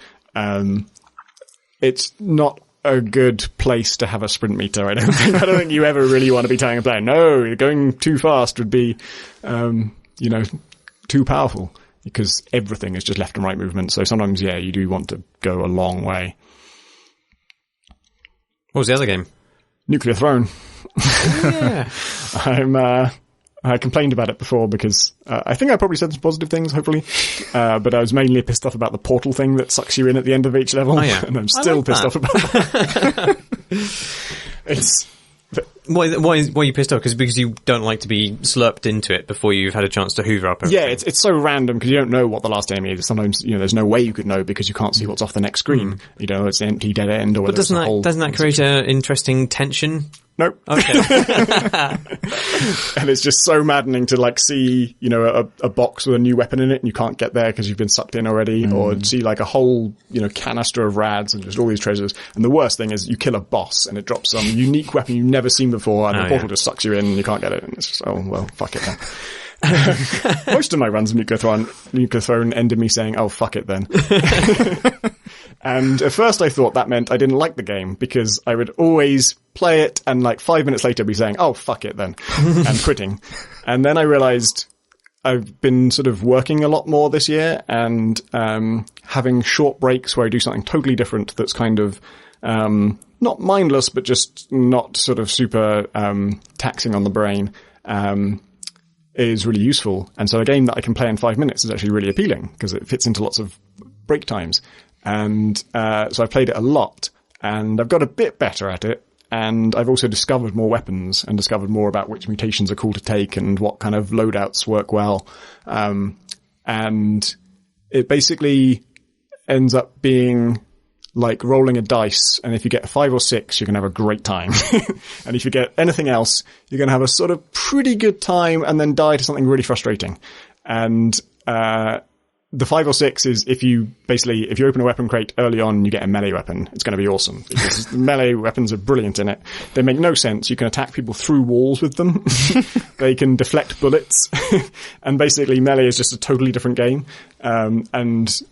it's not a good place to have a sprint meter. I don't think you ever really want to be telling a player, no, going too fast would be, too powerful, because everything is just left and right movement. So sometimes, you do want to go a long way. What was the other game? Nuclear Throne. Yeah. I complained about it before because I think I probably said some positive things, hopefully. But I was mainly pissed off about the portal thing that sucks you in at the end of each level. Oh, yeah. And I'm still pissed off about that. Why are you pissed off? Because you don't like to be slurped into it before you've had a chance to hoover up everything. Yeah, it's so random because you don't know what the last enemy is. Sometimes, there's no way you could know because you can't see what's off the next screen. It's an empty dead end or whatever. But doesn't that create an interesting tension? Nope. Okay. And it's just so maddening to see, a box with a new weapon in it and you can't get there because you've been sucked in already, or see a whole, canister of rads and just all these treasures. And the worst thing is you kill a boss and it drops some unique weapon you've never seen before and the portal just sucks you in and you can't get it. And it's just, oh, well, fuck it then. Most of my runs of Nuclear Throne ended me saying, oh, fuck it then. And at first I thought that meant I didn't like the game because I would always play it and 5 minutes later be saying, oh, fuck it then, and quitting. And then I realized I've been sort of working a lot more this year and having short breaks where I do something totally different that's kind of not mindless, but just not sort of super taxing on the brain is really useful. And so a game that I can play in 5 minutes is actually really appealing because it fits into lots of break times. And so I've played it a lot, and I've got a bit better at it, and I've also discovered more weapons and discovered more about which mutations are cool to take and what kind of loadouts work well. And it basically ends up being like rolling a dice, and if you get a 5 or 6, you're going to have a great time. And if you get anything else, you're going to have a sort of pretty good time and then die to something really frustrating. And the 5 or 6 is if you open a weapon crate early on, you get a melee weapon. It's going to be awesome because melee weapons are brilliant in it. They make no sense. You can attack people through walls with them. They can deflect bullets. And basically melee is just a totally different game. And,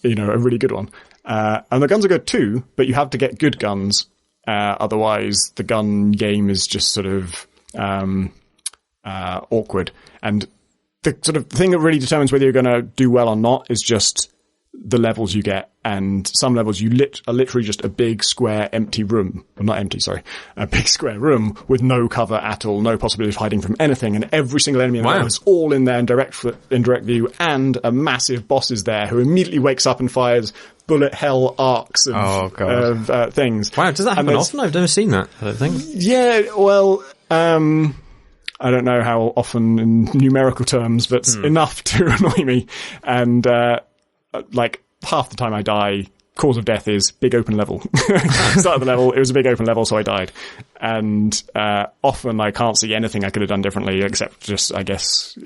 a really good one. And the guns are good too, but you have to get good guns. Otherwise the gun game is just sort of, awkward. And the sort of thing that really determines whether you're going to do well or not is just the levels you get. And some levels are literally just a big square empty room. Well, not empty, sorry. A big square room with no cover at all, no possibility of hiding from anything. And every single enemy in the level is all in there in direct view. And a massive boss is there who immediately wakes up and fires bullet hell arcs of things. Wow, does that happen often? I've never seen that, I don't think. Yeah, well, I don't know how often in numerical terms, but enough to annoy me. And, half the time I die, cause of death is big open level. Start of the level, it was a big open level, so I died. And, often I can't see anything I could have done differently, except just, I guess,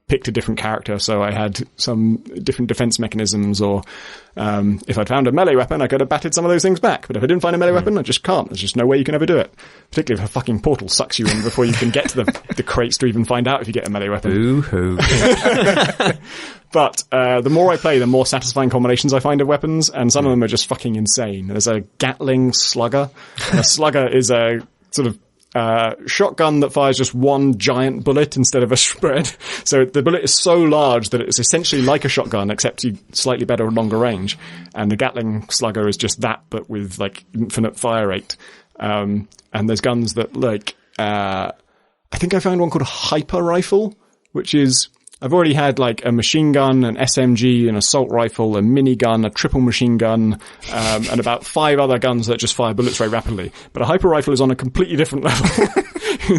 picked a different character. So I had some different defense mechanisms, or, if I'd found a melee weapon, I could have batted some of those things back. But if I didn't find a melee weapon, I just can't. There's just no way you can ever do it. Particularly if a fucking portal sucks you in before you can get to the crates to even find out if you get a melee weapon. Boo-hoo. But, the more I play, the more satisfying combinations I find of weapons, and some of them are just fucking insane. There's a Gatling slugger. And a slugger is a sort of shotgun that fires just one giant bullet instead of a spread. So the bullet is so large that it's essentially like a shotgun, except you slightly better and longer range. And the Gatling slugger is just that, but with infinite fire rate. And there's guns that I think I found one called a hyper rifle, which is, I've already had a machine gun, an SMG, an assault rifle, a minigun, a triple machine gun, and about 5 other guns that just fire bullets very rapidly. But a hyper rifle is on a completely different level.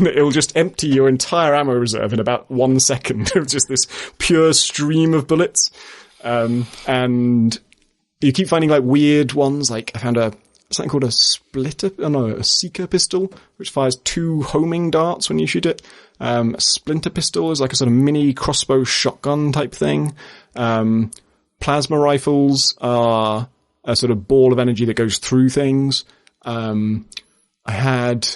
It'll just empty your entire ammo reserve in about 1 second. It's just this pure stream of bullets. And you keep finding weird ones. I found something called a seeker pistol, which fires 2 homing darts when you shoot it. A splinter pistol is a sort of mini crossbow shotgun type thing. Plasma rifles are a sort of ball of energy that goes through things. I had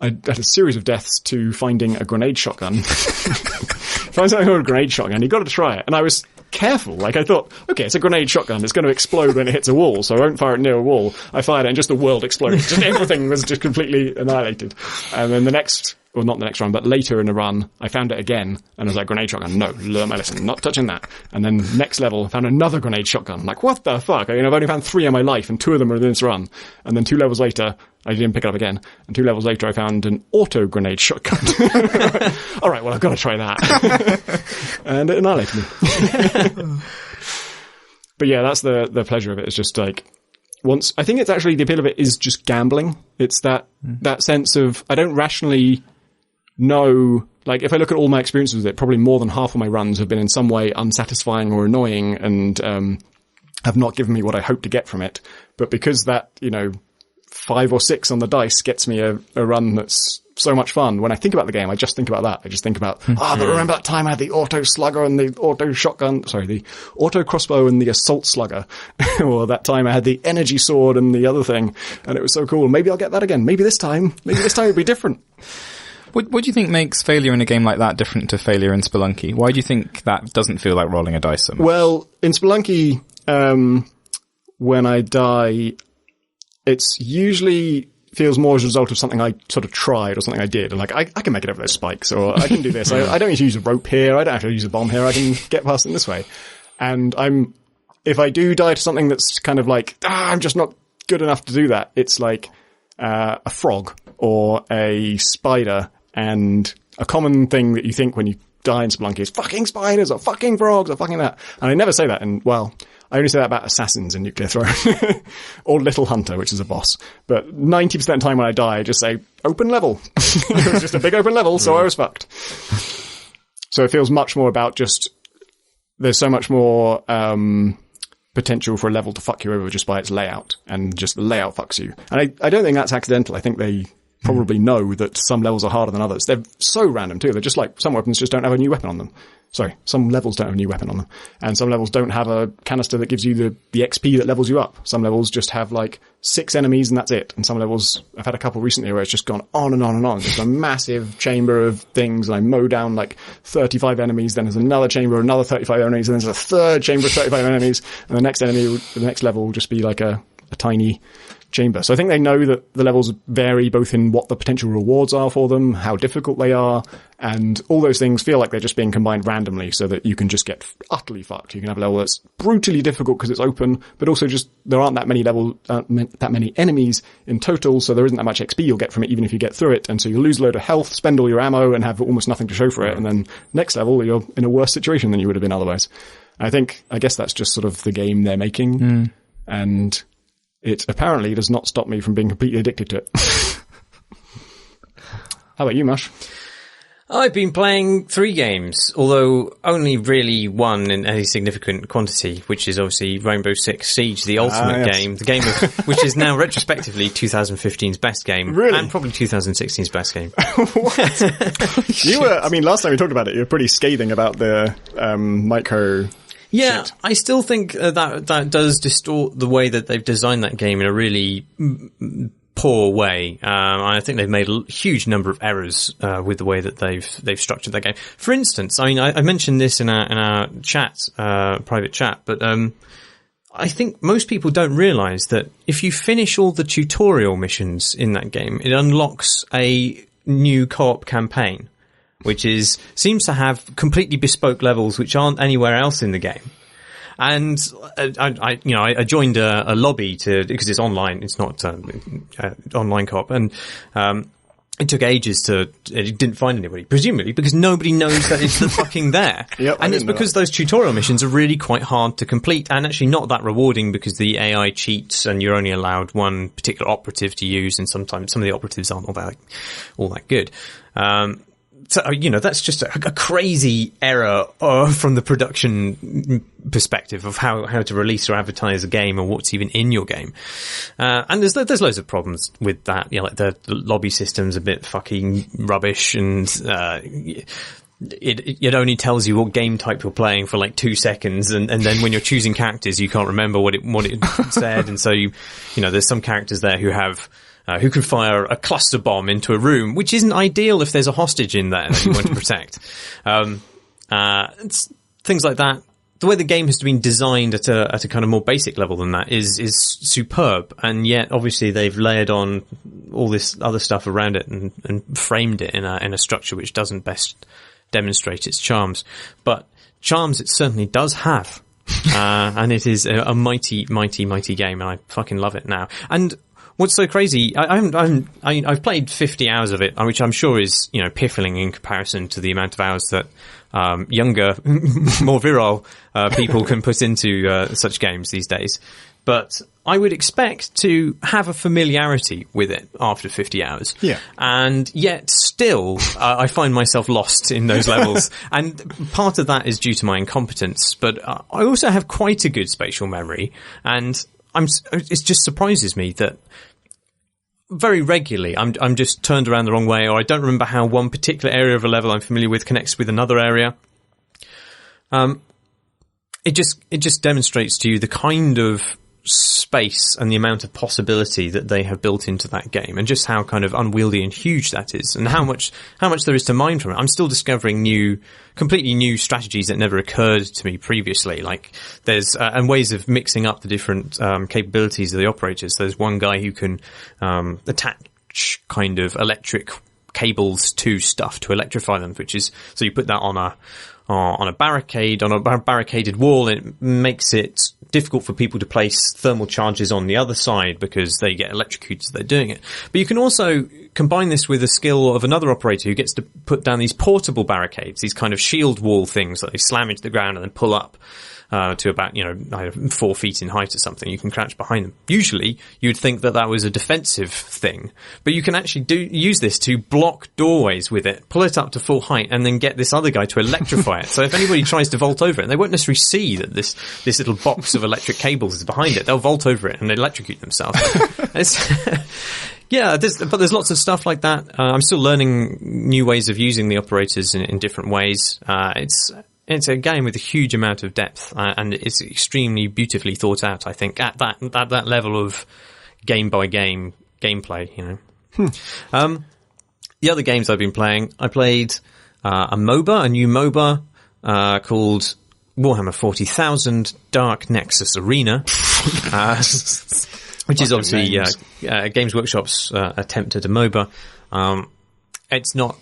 a series of deaths to finding a grenade shotgun. Find something called a grenade shotgun. You got to try it. And I was careful. Like, I thought, okay, it's a grenade shotgun. It's going to explode when it hits a wall, so I won't fire it near a wall. I fired it and just the world exploded. Just everything was just completely annihilated. And then not the next run, but later in the run, I found it again, and I was like, grenade shotgun, no, learn my lesson, not touching that. And then next level, I found another grenade shotgun. I'm like, what the fuck? I've only found 3 in my life, and 2 of them are in this run. And then 2 levels later, I didn't pick it up again. And 2 levels later, I found an auto grenade shotgun. All right, well, I've got to try that. And it annihilated me. But yeah, that's the pleasure of it. It's just like, I think it's actually, the appeal of it is just gambling. It's that sense of, I don't rationally know, like, if I look at all my experiences with it, probably more than half of my runs have been in some way unsatisfying or annoying and have not given me what I hope to get from it. But because that, 5 or 6 on the dice gets me a run that's so much fun, when I think about the game, I just think about that. I just think about, but remember that time I had the auto slugger and the auto shotgun, the auto crossbow and the assault slugger, or that time I had the energy sword and the other thing, and it was so cool. Maybe I'll get that again. Maybe this time it'll be different. What do you think makes failure in a game like that different to failure in Spelunky? Why do you think that doesn't feel like rolling a dice so much? Well, in Spelunky, when I die, it's usually feels more as a result of something I sort of tried or something I did. Like, I can make it over those spikes, or I can do this. I don't need to use a rope here. I don't have to use a bomb here. I can get past it this way. And if I do die to something that's kind of like, I'm just not good enough to do that, it's like a frog or a spider. And a common thing that you think when you die in Spelunky is fucking spiders or fucking frogs or fucking that. And I never say that I only say that about assassins in Nuclear Throne. Or Little Hunter, which is a boss. But 90% of the time when I die, I just say, open level. It was just a big open level, so I was fucked. So it feels much more about just, there's so much more potential for a level to fuck you over just by its layout. And just the layout fucks you. And I don't think that's accidental. I think they probably know that some levels are harder than others. They're so random too. They're just like, some weapons just don't have a new weapon on them. Sorry, some levels don't have a new weapon on them. And some levels don't have a canister that gives you the XP that levels you up. Some levels just have like 6 enemies and that's it. And some levels, I've had a couple recently where it's just gone on and on and on. Just a massive chamber of things, and I mow down like 35 enemies, then there's another chamber, another 35 enemies, and then there's a third chamber of 35 enemies, and the next level will just be like a tiny chamber. So I think they know that the levels vary both in what the potential rewards are for them, how difficult they are, and all those things feel like they're just being combined randomly so that you can just get utterly fucked. You can have a level that's brutally difficult because it's open, but also just there aren't that many enemies in total, so there isn't that much XP you'll get from it even if you get through it, and so you lose a load of health, spend all your ammo, and have almost nothing to show for it, and then next level you're in a worse situation than you would have been otherwise. I guess that's just sort of the game they're making, and it apparently does not stop me from being completely addicted to it. How about you, Marsh? I've been playing 3 games, although only really one in any significant quantity, which is obviously Rainbow Six Siege, the ultimate game, the game which is now retrospectively 2015's best game, really? And probably 2016's best game. What? You were, last time we talked about it, you were pretty scathing about the micro. Yeah, shit. I still think that does distort the way that they've designed that game in a really poor way. I think they've made a huge number of errors with the way that they've structured that game. For instance, I mentioned this in our chat, private chat, but I think most people don't realise that if you finish all the tutorial missions in that game, it unlocks a new co-op campaign, which seems to have completely bespoke levels which aren't anywhere else in the game. And I joined a lobby because it's online, it's not online co-op, and it took ages it didn't find anybody, presumably because nobody knows that it's fucking there. Yep, and it's because those tutorial missions are really quite hard to complete and actually not that rewarding because the AI cheats and you're only allowed one particular operative to use, and sometimes some of the operatives aren't all that good. So, that's just a crazy error from the production perspective of how to release or advertise a game or what's even in your game. And there's loads of problems with that. Like the lobby system's a bit fucking rubbish, and it only tells you what game type you're playing for like 2 seconds, and then when you're choosing characters, you can't remember what it said, and so there's some characters there who can fire a cluster bomb into a room, which isn't ideal if there's a hostage in there that you want to protect. It's things like that. the way the game has been designed at a kind of more basic level than that is superb, and yet obviously they've layered on all this other stuff around it and framed it in a structure which doesn't best demonstrate its charms. But charms it certainly does have. And it is a mighty, mighty, mighty game, and I fucking love it now. And what's so crazy, I've played 50 hours of it, which I'm sure is, piffling in comparison to the amount of hours that younger, more virile people can put into such games these days. But I would expect to have a familiarity with it after 50 hours. Yeah. And yet still, I find myself lost in those levels. And part of that is due to my incompetence. But I also have quite a good spatial memory. And it just surprises me that very regularly I'm just turned around the wrong way, or I don't remember how one particular area of a level I'm familiar with connects with another area. It just demonstrates to you the kind of space and the amount of possibility that they have built into that game, and just how kind of unwieldy and huge that is, and how much there is to mine from it. I'm still discovering completely new strategies that never occurred to me previously. Like there's and ways of mixing up the different capabilities of the operators. There's one guy who can attach kind of electric cables to stuff to electrify them, which is, so you put that on a barricade, on a barricaded wall, and it makes it difficult for people to place thermal charges on the other side because they get electrocuted as they're doing it. But you can also combine this with the skill of another operator who gets to put down these portable barricades, these kind of shield wall things that they slam into the ground and then pull up to about, 4 feet in height or something. You can crouch behind them. Usually, you'd think that was a defensive thing, but you can actually use this to block doorways with it, pull it up to full height, and then get this other guy to electrify it. So if anybody tries to vault over it, they won't necessarily see that this little box of electric cables is behind it. They'll vault over it and electrocute themselves. Yeah, but there's lots of stuff like that. I'm still learning new ways of using the operators in different ways. It's a game with a huge amount of depth, and it's extremely beautifully thought out, I think, at that level of game by game gameplay, The other games I've been playing, I played a new MOBA called Warhammer 40,000 Dark Nexus Arena, which is obviously Games Workshop's attempt at a MOBA. It's not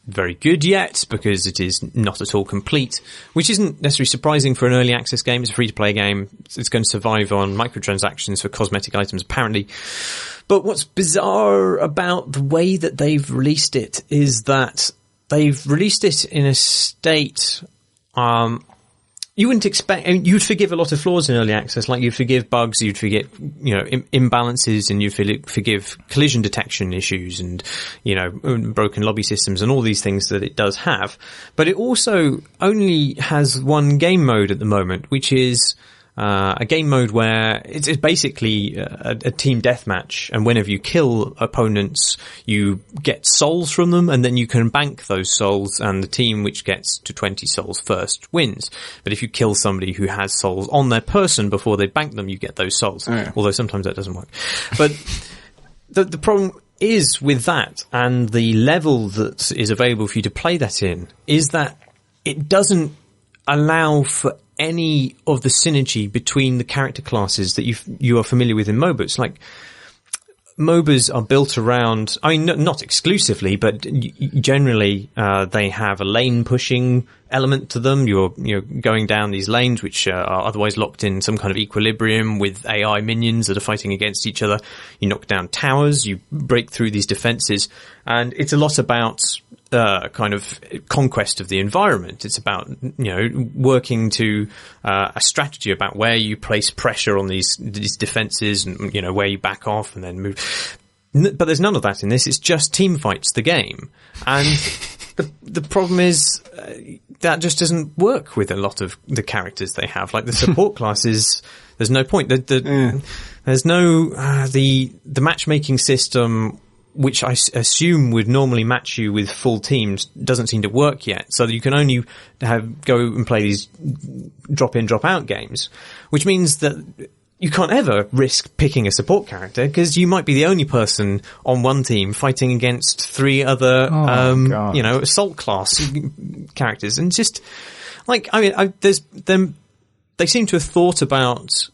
very good yet, because it is not at all complete, which isn't necessarily surprising for an early access game. It's a free-to-play game. It's going to survive on microtransactions for cosmetic items, apparently. But what's bizarre about the way that they've released it is that they've released it in a state you wouldn't expect. I mean, you'd forgive a lot of flaws in early access, like you'd forgive bugs, you'd forget, imbalances, and you'd forgive collision detection issues, and broken lobby systems, and all these things that it does have. But it also only has one game mode at the moment, which is a game mode where it's basically a team deathmatch, and whenever you kill opponents, you get souls from them, and then you can bank those souls, and the team which gets to 20 souls first wins. But if you kill somebody who has souls on their person before they bank them, you get those souls. Oh, yeah. Although sometimes that doesn't work. But the problem is with that, and the level that is available for you to play that in, is that it doesn't allow for any of the synergy between the character classes that you are familiar with in MOBAs. Like, MOBAs are built around, I mean, not exclusively, but generally, they have a lane pushing element to them. You're going down these lanes, which are otherwise locked in some kind of equilibrium with AI minions that are fighting against each other. You knock down towers, you break through these defenses, and it's a lot about kind of conquest of the environment. It's about, working to a strategy about where you place pressure on these defenses, and, where you back off and then move. But there's none of that in this. It's just team fights, the game. And the problem is that just doesn't work with a lot of the characters they have. Like the support classes, there's no point. There's no the matchmaking system, which I assume would normally match you with full teams, doesn't seem to work yet. So you can only go and play these drop in, drop out games, which means that you can't ever risk picking a support character, because you might be the only person on one team fighting against 3 other, assault class characters. And just, like, I mean, they seem to have thought about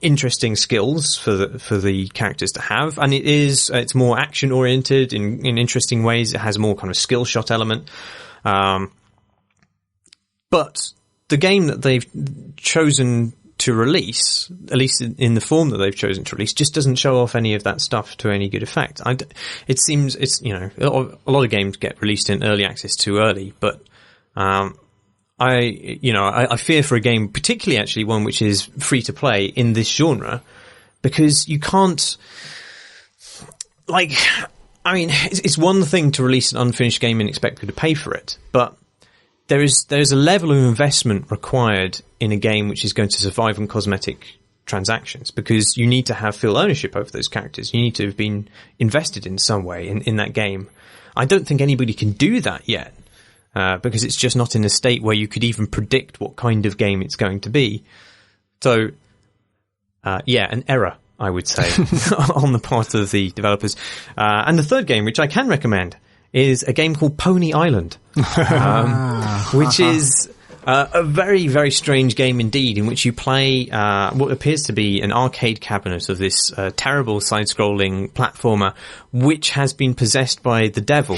interesting skills for the characters to have, and it's more action oriented in interesting ways. It has more kind of skill shot element, but the game that they've chosen to release, at least in the form that they've chosen to release, just doesn't show off any of that stuff to any good effect. It seems it's, you know, a lot of games get released in early access too early, but I fear for a game, particularly actually one which is free to play in this genre, because you can't, like, I mean, it's one thing to release an unfinished game and expect people to pay for it, but there's a level of investment required in a game which is going to survive on cosmetic transactions, because you need to have full ownership over those characters. You need to have been invested in some way in that game. I don't think anybody can do that yet, because it's just not in a state where you could even predict what kind of game it's going to be. So, an error, I would say, on the part of the developers. And the third game, which I can recommend, is a game called Pony Island, which is a very, very strange game indeed, in which you play what appears to be an arcade cabinet of this terrible side-scrolling platformer, which has been possessed by the devil.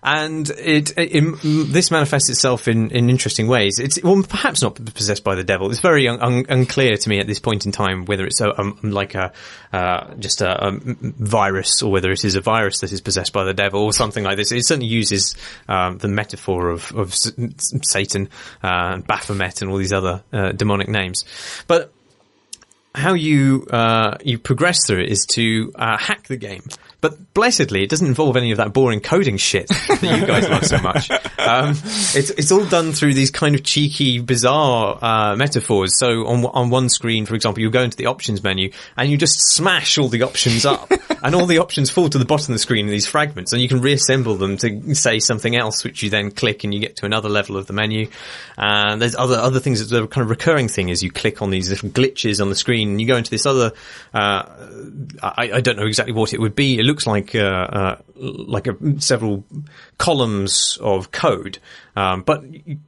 And this manifests itself in interesting ways. It's perhaps not possessed by the devil. It's very unclear to me at this point in time whether it's just a virus, or whether it is a virus that is possessed by the devil or something like this. It certainly uses the metaphor of Satan, Baphomet, and all these other demonic names. But how you progress through it is to hack the game. But blessedly, it doesn't involve any of that boring coding shit that you guys love so much. It's all done through these kind of cheeky, bizarre metaphors. So on one screen, for example, you go into the options menu and you just smash all the options up, and all the options fall to the bottom of the screen in these fragments, and you can reassemble them to say something else, which you then click and you get to another level of the menu. And there's other things that are kind of recurring thing as you click on these little glitches on the screen, and you go into this other, I don't know exactly what it would be. It looks like several columns of code, but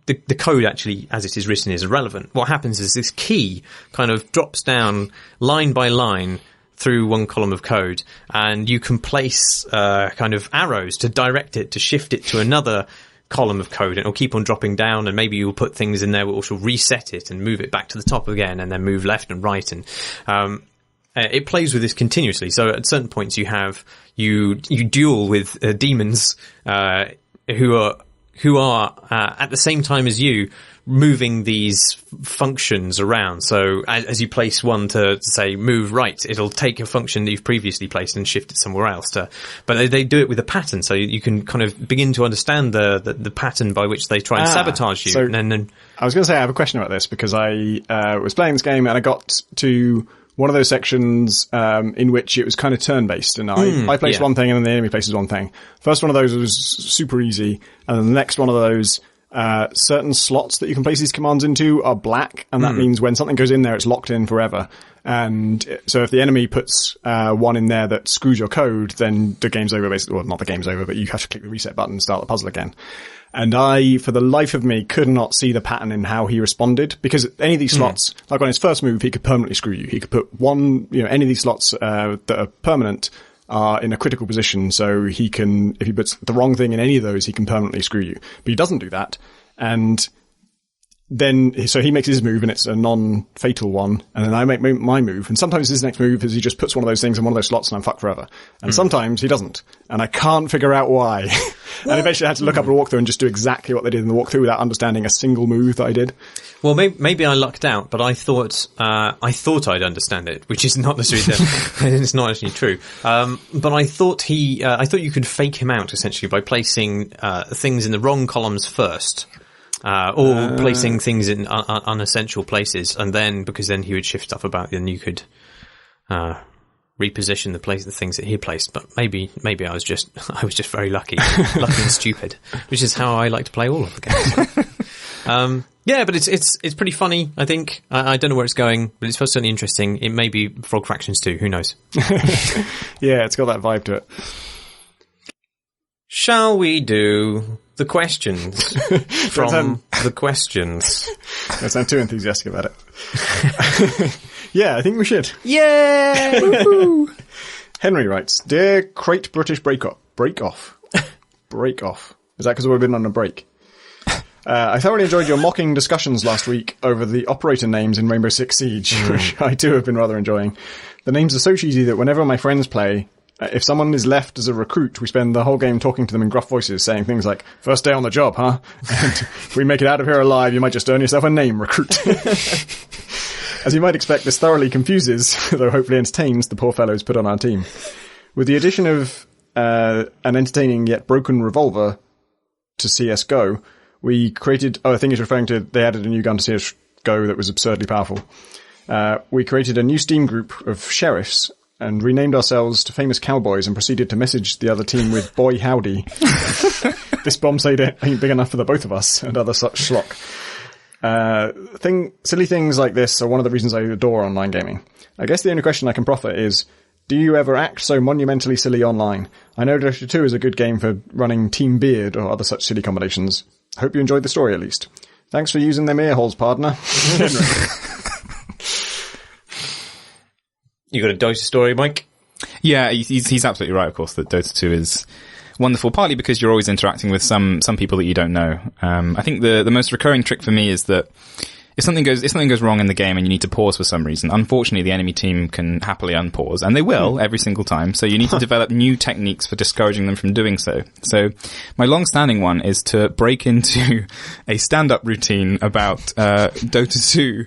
the code actually, as it is written, is irrelevant. What happens is this key kind of drops down line by line through one column of code, and you can place kind of arrows to direct it, to shift it to another column of code, and it'll keep on dropping down, and maybe you'll put things in there which will reset it and move it back to the top again, and then move left and right, and it plays with this continuously. So at certain points you duel with demons who are at the same time as you moving these functions around. So as you place one to say move right, it'll take a function that you've previously placed and shift it somewhere else. But they do it with a pattern, so you can kind of begin to understand the pattern by which they try and sabotage you. So and then I was going to say I have a question about this, because I was playing this game and I got to one of those sections in which it was kind of turn-based, and I placed one thing and then the enemy places one thing. First one of those was super easy, and then the next one of those, certain slots that you can place these commands into are black, and that means when something goes in there, it's locked in forever. And so if the enemy puts one in there that screws your code, then the game's over, basically. Well, not the game's over, but you have to click the reset button and start the puzzle again. And I, for the life of me, could not see the pattern in how he responded, because any of these slots, like on his first move, he could permanently screw you. He could put any of these slots that are permanent are in a critical position, so he can, if he puts the wrong thing in any of those, he can permanently screw you. But he doesn't do that, and then, so he makes his move, and it's a non-fatal one, and then I make my move, and sometimes his next move is he just puts one of those things in one of those slots and I'm fucked forever. And sometimes he doesn't, and I can't figure out why. And eventually I had to look up a walkthrough and just do exactly what they did in the walkthrough without understanding a single move that I did. Well, maybe I lucked out, but I thought I'd understand it, which is not necessarily it's not actually true. But I thought you could fake him out essentially by placing things in the wrong columns first. Or placing things in unessential places, and then, because then he would shift stuff about, then you could reposition the things that he placed. But maybe I was just very lucky and stupid, which is how I like to play all of the games. But it's pretty funny, I think. I don't know where it's going, but it's certainly interesting. It may be Frog Fractions too, who knows? Yeah, it's got that vibe to it. Shall we do the questions from the questions. Don't sound too enthusiastic about it. Yeah, I think we should. Yay! Henry writes, Dear Crate British Break Off. Is that because we've been on a break? I thoroughly enjoyed your mocking discussions last week over the operator names in Rainbow Six Siege, which I too have been rather enjoying. The names are so cheesy that whenever my friends play, if someone is left as a recruit, we spend the whole game talking to them in gruff voices, saying things like, first day on the job, huh? And if we make it out of here alive, you might just earn yourself a name, recruit. As you might expect, this thoroughly confuses, though hopefully entertains, the poor fellows put on our team. With the addition of an entertaining yet broken revolver to CSGO, we created... Oh, I think he's referring to... They added a new gun to CSGO that was absurdly powerful. We created a new Steam group of sheriffs and renamed ourselves to Famous Cowboys and proceeded to message the other team with Boy Howdy. This bomb site ain't big enough for the both of us, and other such schlock. Silly things like this are one of the reasons I adore online gaming. I guess the only question I can proffer is, do you ever act so monumentally silly online? I know Dota 2 is a good game for running Team Beard or other such silly combinations. Hope you enjoyed the story at least. Thanks for using them ear holes, partner. You got a Dota story, Mike? Yeah, he's absolutely right, of course, that Dota 2 is wonderful, partly because you're always interacting with some people that you don't know. I think the most recurring trick for me is that if something goes wrong in the game and you need to pause for some reason, unfortunately the enemy team can happily unpause, and they will every single time, so you need to develop new techniques for discouraging them from doing so. So my long-standing one is to break into a stand-up routine about Dota 2.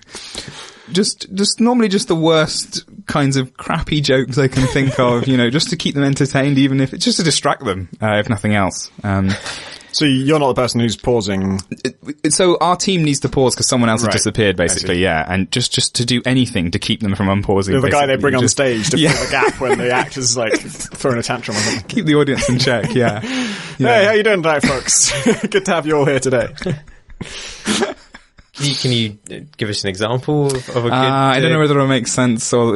Just normally just the worst kinds of crappy jokes I can think of, just to keep them entertained, even if it's just to distract them, if nothing else. So you're not the person who's pausing. So our team needs to pause because someone else has disappeared, basically, yeah. And just to do anything to keep them from unpausing. You're the guy they bring on stage to fill the gap when the actor's throwing a tantrum or something. Keep the audience in check, yeah. Hey, how you doing tonight, folks? Good to have you all here today. Can you give us an example of a good... I don't know whether it'll make sense. So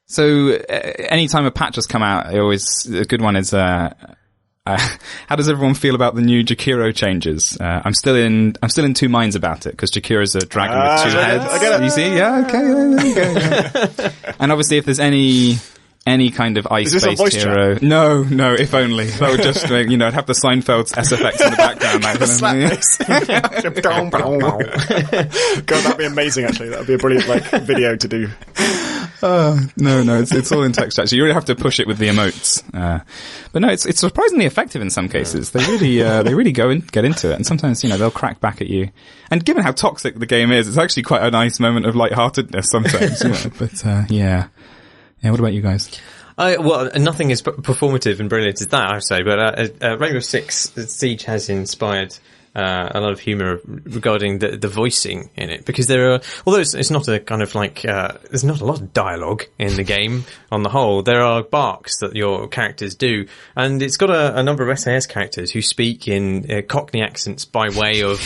anytime a patch has come out, a good one is... how does everyone feel about the new Jakiro changes? I'm still in two minds about it, because Jakiro's a dragon with two heads. I get it. You see? Yeah, okay. There you go. Yeah. And obviously if there's any kind of ice-based hero... Chat? No, if only. That would just make, I'd have the Seinfeld's SFX in the background. God, that'd be amazing, actually. That'd be a brilliant, video to do. No, it's all in text chat. So you really have to push it with the emotes. But no, it's surprisingly effective in some cases. They really get into it. And sometimes, they'll crack back at you. And given how toxic the game is, it's actually quite a nice moment of lightheartedness sometimes, But, yeah. Yeah, what about you guys? Well, nothing as performative and brilliant as that, I would say, but Rainbow Six Siege has inspired a lot of humour regarding the voicing in it, because although it's not a kind of there's not a lot of dialogue in the game on the whole, there are barks that your characters do, and it's got a number of SAS characters who speak in Cockney accents by way of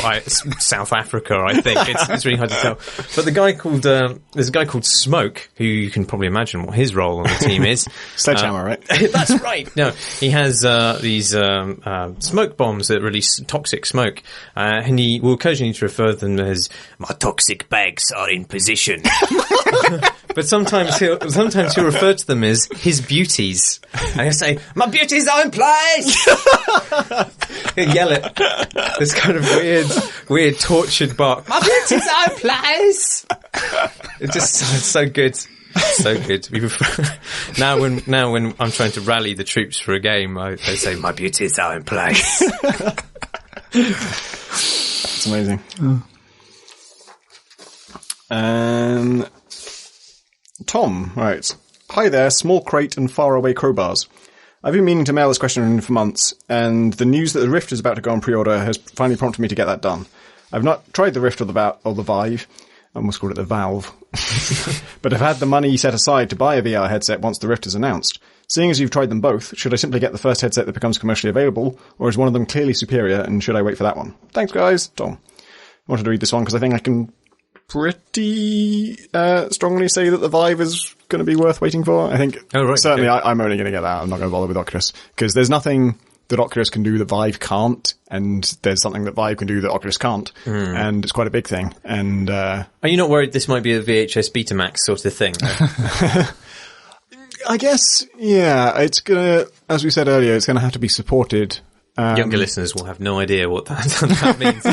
South Africa, I think. It's really hard to tell. But there's a guy called Smoke, who you can probably imagine what his role on the team is. Sledgehammer, right? That's right. No, he has these smoke bombs that release toxic smoke. And he will occasionally refer to them as, my toxic bags are in position. But sometimes he'll refer to them as his beauties. And he'll say, my beauties are in place! He'll yell it. This kind of weird tortured bark. My beauties are in place! It just sounds so good. So good. Now when I'm trying to rally the troops for a game, they say, my beauties are in place. That's amazing. Tom writes, hi there, small crate and faraway crowbars. I've been meaning to mail this question in for months, and the news that the Rift is about to go on pre-order has finally prompted me to get that done. I've not tried the Rift or the Vive. I almost called it the Valve. But I've had the money set aside to buy a VR headset once the Rift is announced. Seeing as you've tried them both, should I simply get the first headset that becomes commercially available, or is one of them clearly superior, and should I wait for that one? Thanks, guys. Tom. I wanted to read this one because I think I can pretty strongly say that the Vive is going to be worth waiting for. I think certainly I'm only going to get that. I'm not going to bother with Oculus, because there's nothing that Oculus can do that Vive can't, and there's something that Vive can do that Oculus can't, and it's quite a big thing. And are you not worried this might be a VHS Betamax sort of thing? I guess, yeah, it's gonna, as we said earlier, it's gonna have to be supported. Younger listeners will have no idea what that means.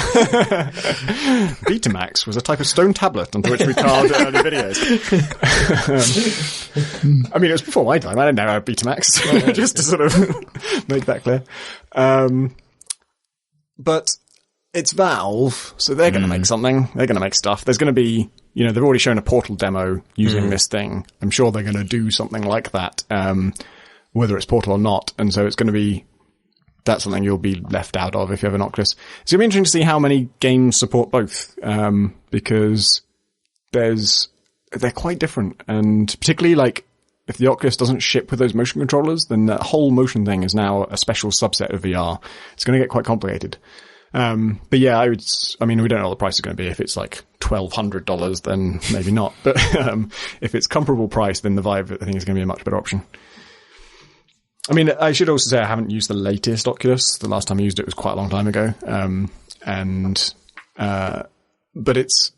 Betamax was a type of stone tablet onto which we carved early videos. I mean, it was before my time. I didn't know about Betamax, just to sort of make that clear. But it's Valve, so they're going to make something. They're going to make stuff. There's going to be, they've already shown a Portal demo using this thing. I'm sure they're going to do something like that, whether it's Portal or not. And so it's going to be, that's something you'll be left out of if you have an Oculus. It's going to be interesting to see how many games support both, because they're quite different. And particularly like, if the Oculus doesn't ship with those motion controllers, then that whole motion thing is now a special subset of VR. It's going to get quite complicated. But yeah, we don't know what the price is going to be. If it's like $1,200, then maybe not. But, if it's comparable price, then the Vive, I think, is going to be a much better option. I mean, I should also say I haven't used the latest Oculus. The last time I used it was quite a long time ago. But it's,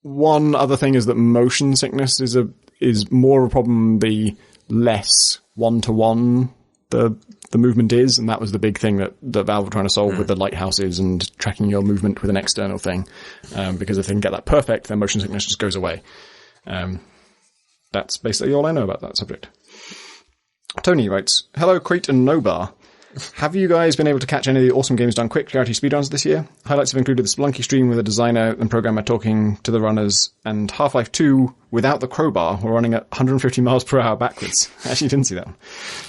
one other thing is that motion sickness is more of a problem the less one-to-one the movement is, and that was the big thing that Valve were trying to solve with the lighthouses and tracking your movement with an external thing. Because if they can get that perfect, then motion sickness just goes away. That's basically all I know about that subject. Tony writes, hello, Crete and Nobar. Have you guys been able to catch any of the awesome games done quick clarity speedruns this year? Highlights have included the Spelunky stream with a designer and programmer talking to the runners, and Half-Life 2 without the crowbar were running at 150 miles per hour backwards. I actually didn't see that one.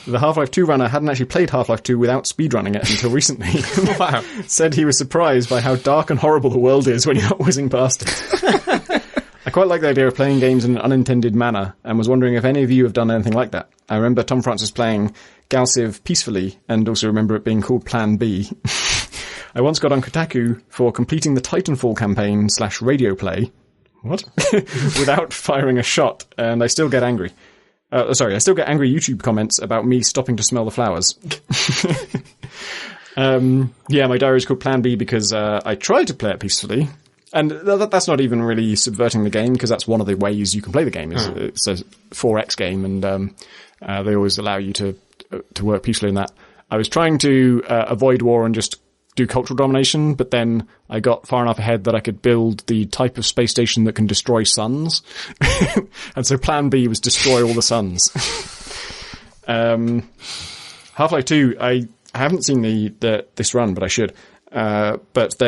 The Half-Life 2 runner hadn't actually played Half-Life 2 without speedrunning it until recently. Wow. Said he was surprised by how dark and horrible the world is when you're not whizzing past it. I quite like the idea of playing games in an unintended manner, and was wondering if any of you have done anything like that. I remember Tom Francis playing Galciv peacefully, and also remember it being called Plan B. I once got on Kotaku for completing the Titanfall campaign / radio play. What? Without firing a shot, and I still get angry. I still get angry YouTube comments about me stopping to smell the flowers. Yeah, my diary is called Plan B because I tried to play it peacefully. And that's not even really subverting the game, because that's one of the ways you can play the game. It's a 4X game, and they always allow you to work peacefully in that. I was trying to avoid war and just do cultural domination, but then I got far enough ahead that I could build the type of space station that can destroy suns. And so Plan B was destroy all the suns. Half-Life 2, I haven't seen this run, but I should. But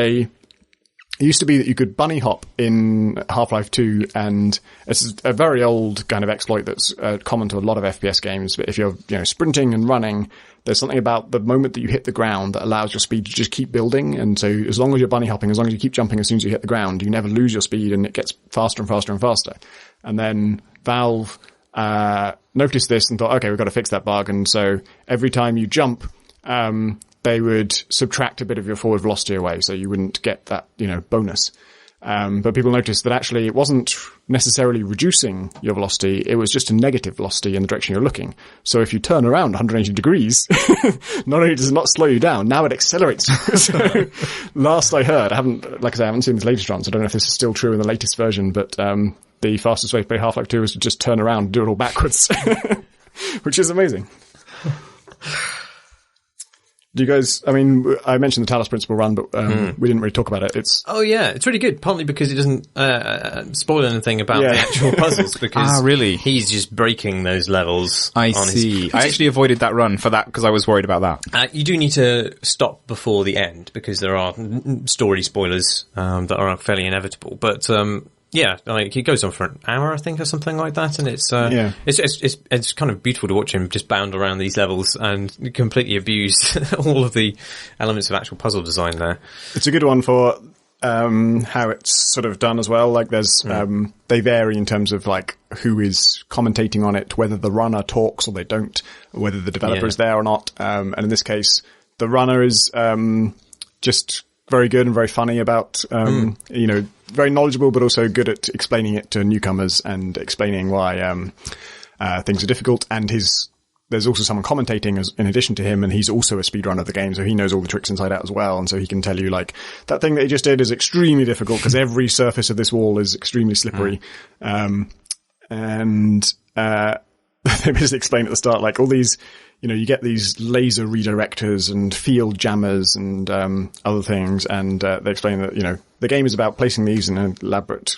it used to be that you could bunny hop in Half-Life 2, and it's a very old kind of exploit that's common to a lot of FPS games. But if you're, sprinting and running, there's something about the moment that you hit the ground that allows your speed to just keep building. And so as long as you're bunny hopping, as long as you keep jumping as soon as you hit the ground, you never lose your speed, and it gets faster and faster and faster. And then Valve noticed this and thought, okay, we've got to fix that bug. And so every time you jump, they would subtract a bit of your forward velocity away, so you wouldn't get that, bonus. But people noticed that actually it wasn't necessarily reducing your velocity, it was just a negative velocity in the direction you're looking. So if you turn around 180 degrees, not only does it not slow you down, now it accelerates you. So last I heard, I haven't seen this latest run, so I don't know if this is still true in the latest version, but the fastest way to play Half-Life 2 is to just turn around and do it all backwards, which is amazing. Do you guys, I mentioned the Talos Principle run, but we didn't really talk about it. It's really good, partly because it doesn't spoil anything about the actual puzzles, because really? He's just breaking those levels. I see. I actually avoided that run for that because I was worried about that. You do need to stop before the end, because there are story spoilers that are fairly inevitable. But it goes on for an hour, I think, or something like that, and it's kind of beautiful to watch him just bound around these levels and completely abuse all of the elements of actual puzzle design there. It's a good one for how it's sort of done as well. Like there's they vary in terms of like who is commentating on it, whether the runner talks or they don't, whether the developer is there or not. And in this case, the runner is just very good and very funny about very knowledgeable, but also good at explaining it to newcomers and explaining why things are difficult. And his there's also someone commentating in addition to him, and he's also a speedrunner of the game, so he knows all the tricks inside out as well, and so he can tell you, like, that thing that he just did is extremely difficult because every surface of this wall is extremely slippery. They basically explain at the start, like, all these, you get these laser redirectors and field jammers and other things, and they explain that, the game is about placing these in elaborate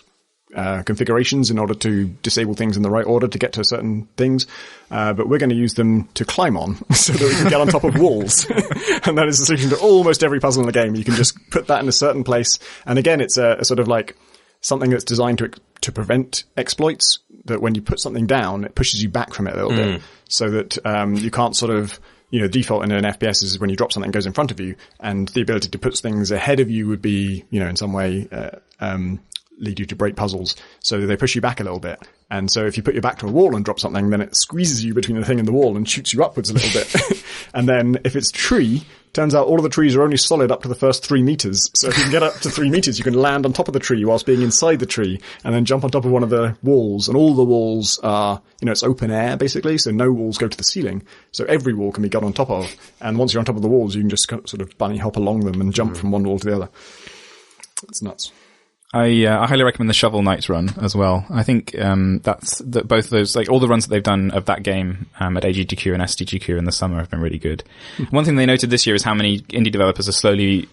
configurations in order to disable things in the right order to get to certain things, but we're going to use them to climb on so that we can get on top of walls. And that is the solution to almost every puzzle in the game. You can just put that in a certain place, and again, it's a sort of like something that's designed to prevent exploits, that when you put something down, it pushes you back from it a little bit, so that you can't sort of, default in an FPS is when you drop something, it goes in front of you, and the ability to put things ahead of you would be, in some way, lead you to break puzzles. So they push you back a little bit. And so if you put your back to a wall and drop something, then it squeezes you between the thing and the wall and shoots you upwards a little bit. And then if it's tree, turns out all of the trees are only solid up to the first 3 meters. So if you can get up to 3 meters, you can land on top of the tree whilst being inside the tree and then jump on top of one of the walls. And all the walls are, it's open air basically. So no walls go to the ceiling. So every wall can be got on top of. And once you're on top of the walls, you can just sort of bunny hop along them and jump from one wall to the other. It's nuts. I highly recommend the Shovel Knight run as well. I think both those, like all the runs that they've done of that game at AGDQ and SDGQ in the summer have been really good. One thing they noted this year is how many indie developers are slowly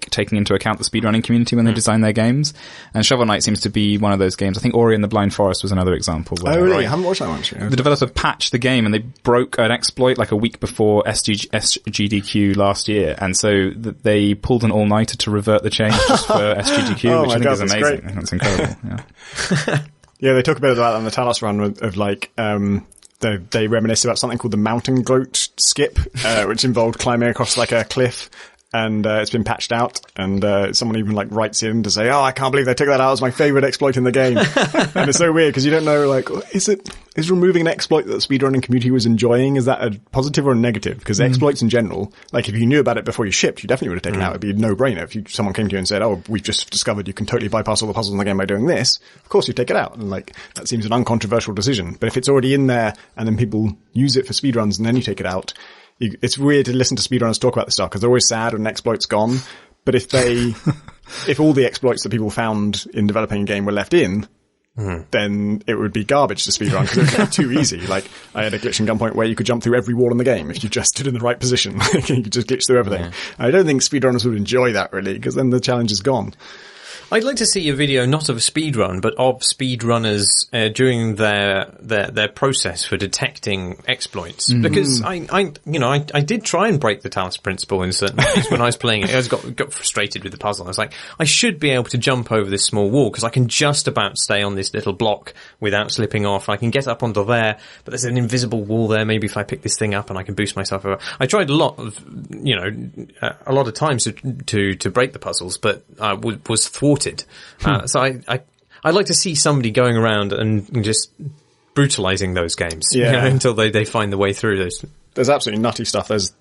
taking into account the speedrunning community when they design their games. And Shovel Knight seems to be one of those games. I think Ori and the Blind Forest was another example. Where, really? I haven't watched that one. The developer patched the game and they broke an exploit like a week before SGDQ last year. And so they pulled an all-nighter to revert the change just for SGDQ, which I think is amazing. Great. That's incredible. Yeah. Yeah, they talk a bit about that on the Talos run of they reminisce about something called the mountain goat skip, which involved climbing across like a cliff. And it's been patched out, and someone even writes in to say, "Oh, I can't believe they took that out as my favorite exploit in the game." And it's so weird because you don't know, is removing an exploit that the speedrunning community was enjoying, is that a positive or a negative? Because exploits in general, if you knew about it before you shipped, you definitely would have taken it out. It'd be a no-brainer. If someone came to you and said, "Oh, we've just discovered you can totally bypass all the puzzles in the game by doing this," of course you take it out. And that seems an uncontroversial decision. But if it's already in there and then people use it for speedruns and then you take it out, it's weird to listen to speedrunners talk about this stuff because they're always sad when an exploit's gone. But if all the exploits that people found in developing a game were left in, then it would be garbage to speedrun because it would be too easy. I had a glitch in Gunpoint where you could jump through every wall in the game if you just stood in the right position. You could just glitch through everything. Yeah. I don't think speedrunners would enjoy that really because then the challenge is gone. I'd like to see a video not of a speedrun, but of speedrunners during their process for detecting exploits. Because I did try and break the Talos principle in certain ways when I was playing it. I got frustrated with the puzzle. I was like, I should be able to jump over this small wall because I can just about stay on this little block without slipping off. I can get up onto there, but there's an invisible wall there. Maybe if I pick this thing up and I can boost myself over. I tried a lot of times to break the puzzles, but I was thwarted. So I'd like to see somebody going around and just brutalizing those games until they find the way through those. There's absolutely nutty stuff. There's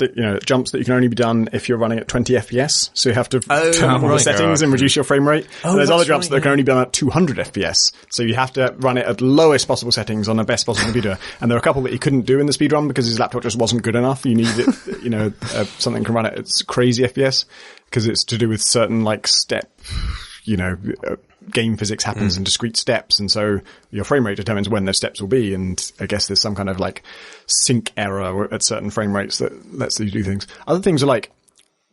jumps that you can only be done if you're running at 20 FPS, so you have to turn up all the settings and reduce your frame rate. And there's other jumps that can only be done at 200 FPS, so you have to run it at lowest possible settings on the best possible computer. And there are a couple that he couldn't do in the speedrun because his laptop just wasn't good enough. You need it, something can run it at crazy FPS because it's to do with certain step. Game physics happens in discrete steps, and so your frame rate determines when those steps will be, and I guess there's some kind of sync error at certain frame rates that lets you do things. Other things are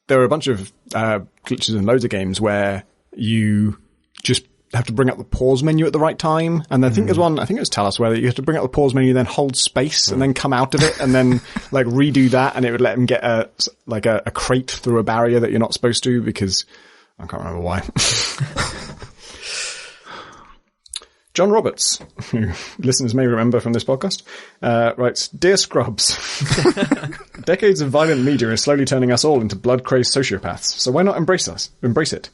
there are a bunch of glitches in loads of games where you just have to bring up the pause menu at the right time, and I think there's one, I think it was Talos, where you have to bring up the pause menu, then hold space, and then come out of it, and then redo that, and it would let him get a crate through a barrier that you're not supposed to, because I can't remember why. John Roberts, who listeners may remember from this podcast, writes, "Dear Scrubs, decades of violent media is slowly turning us all into blood-crazed sociopaths, so why not embrace it?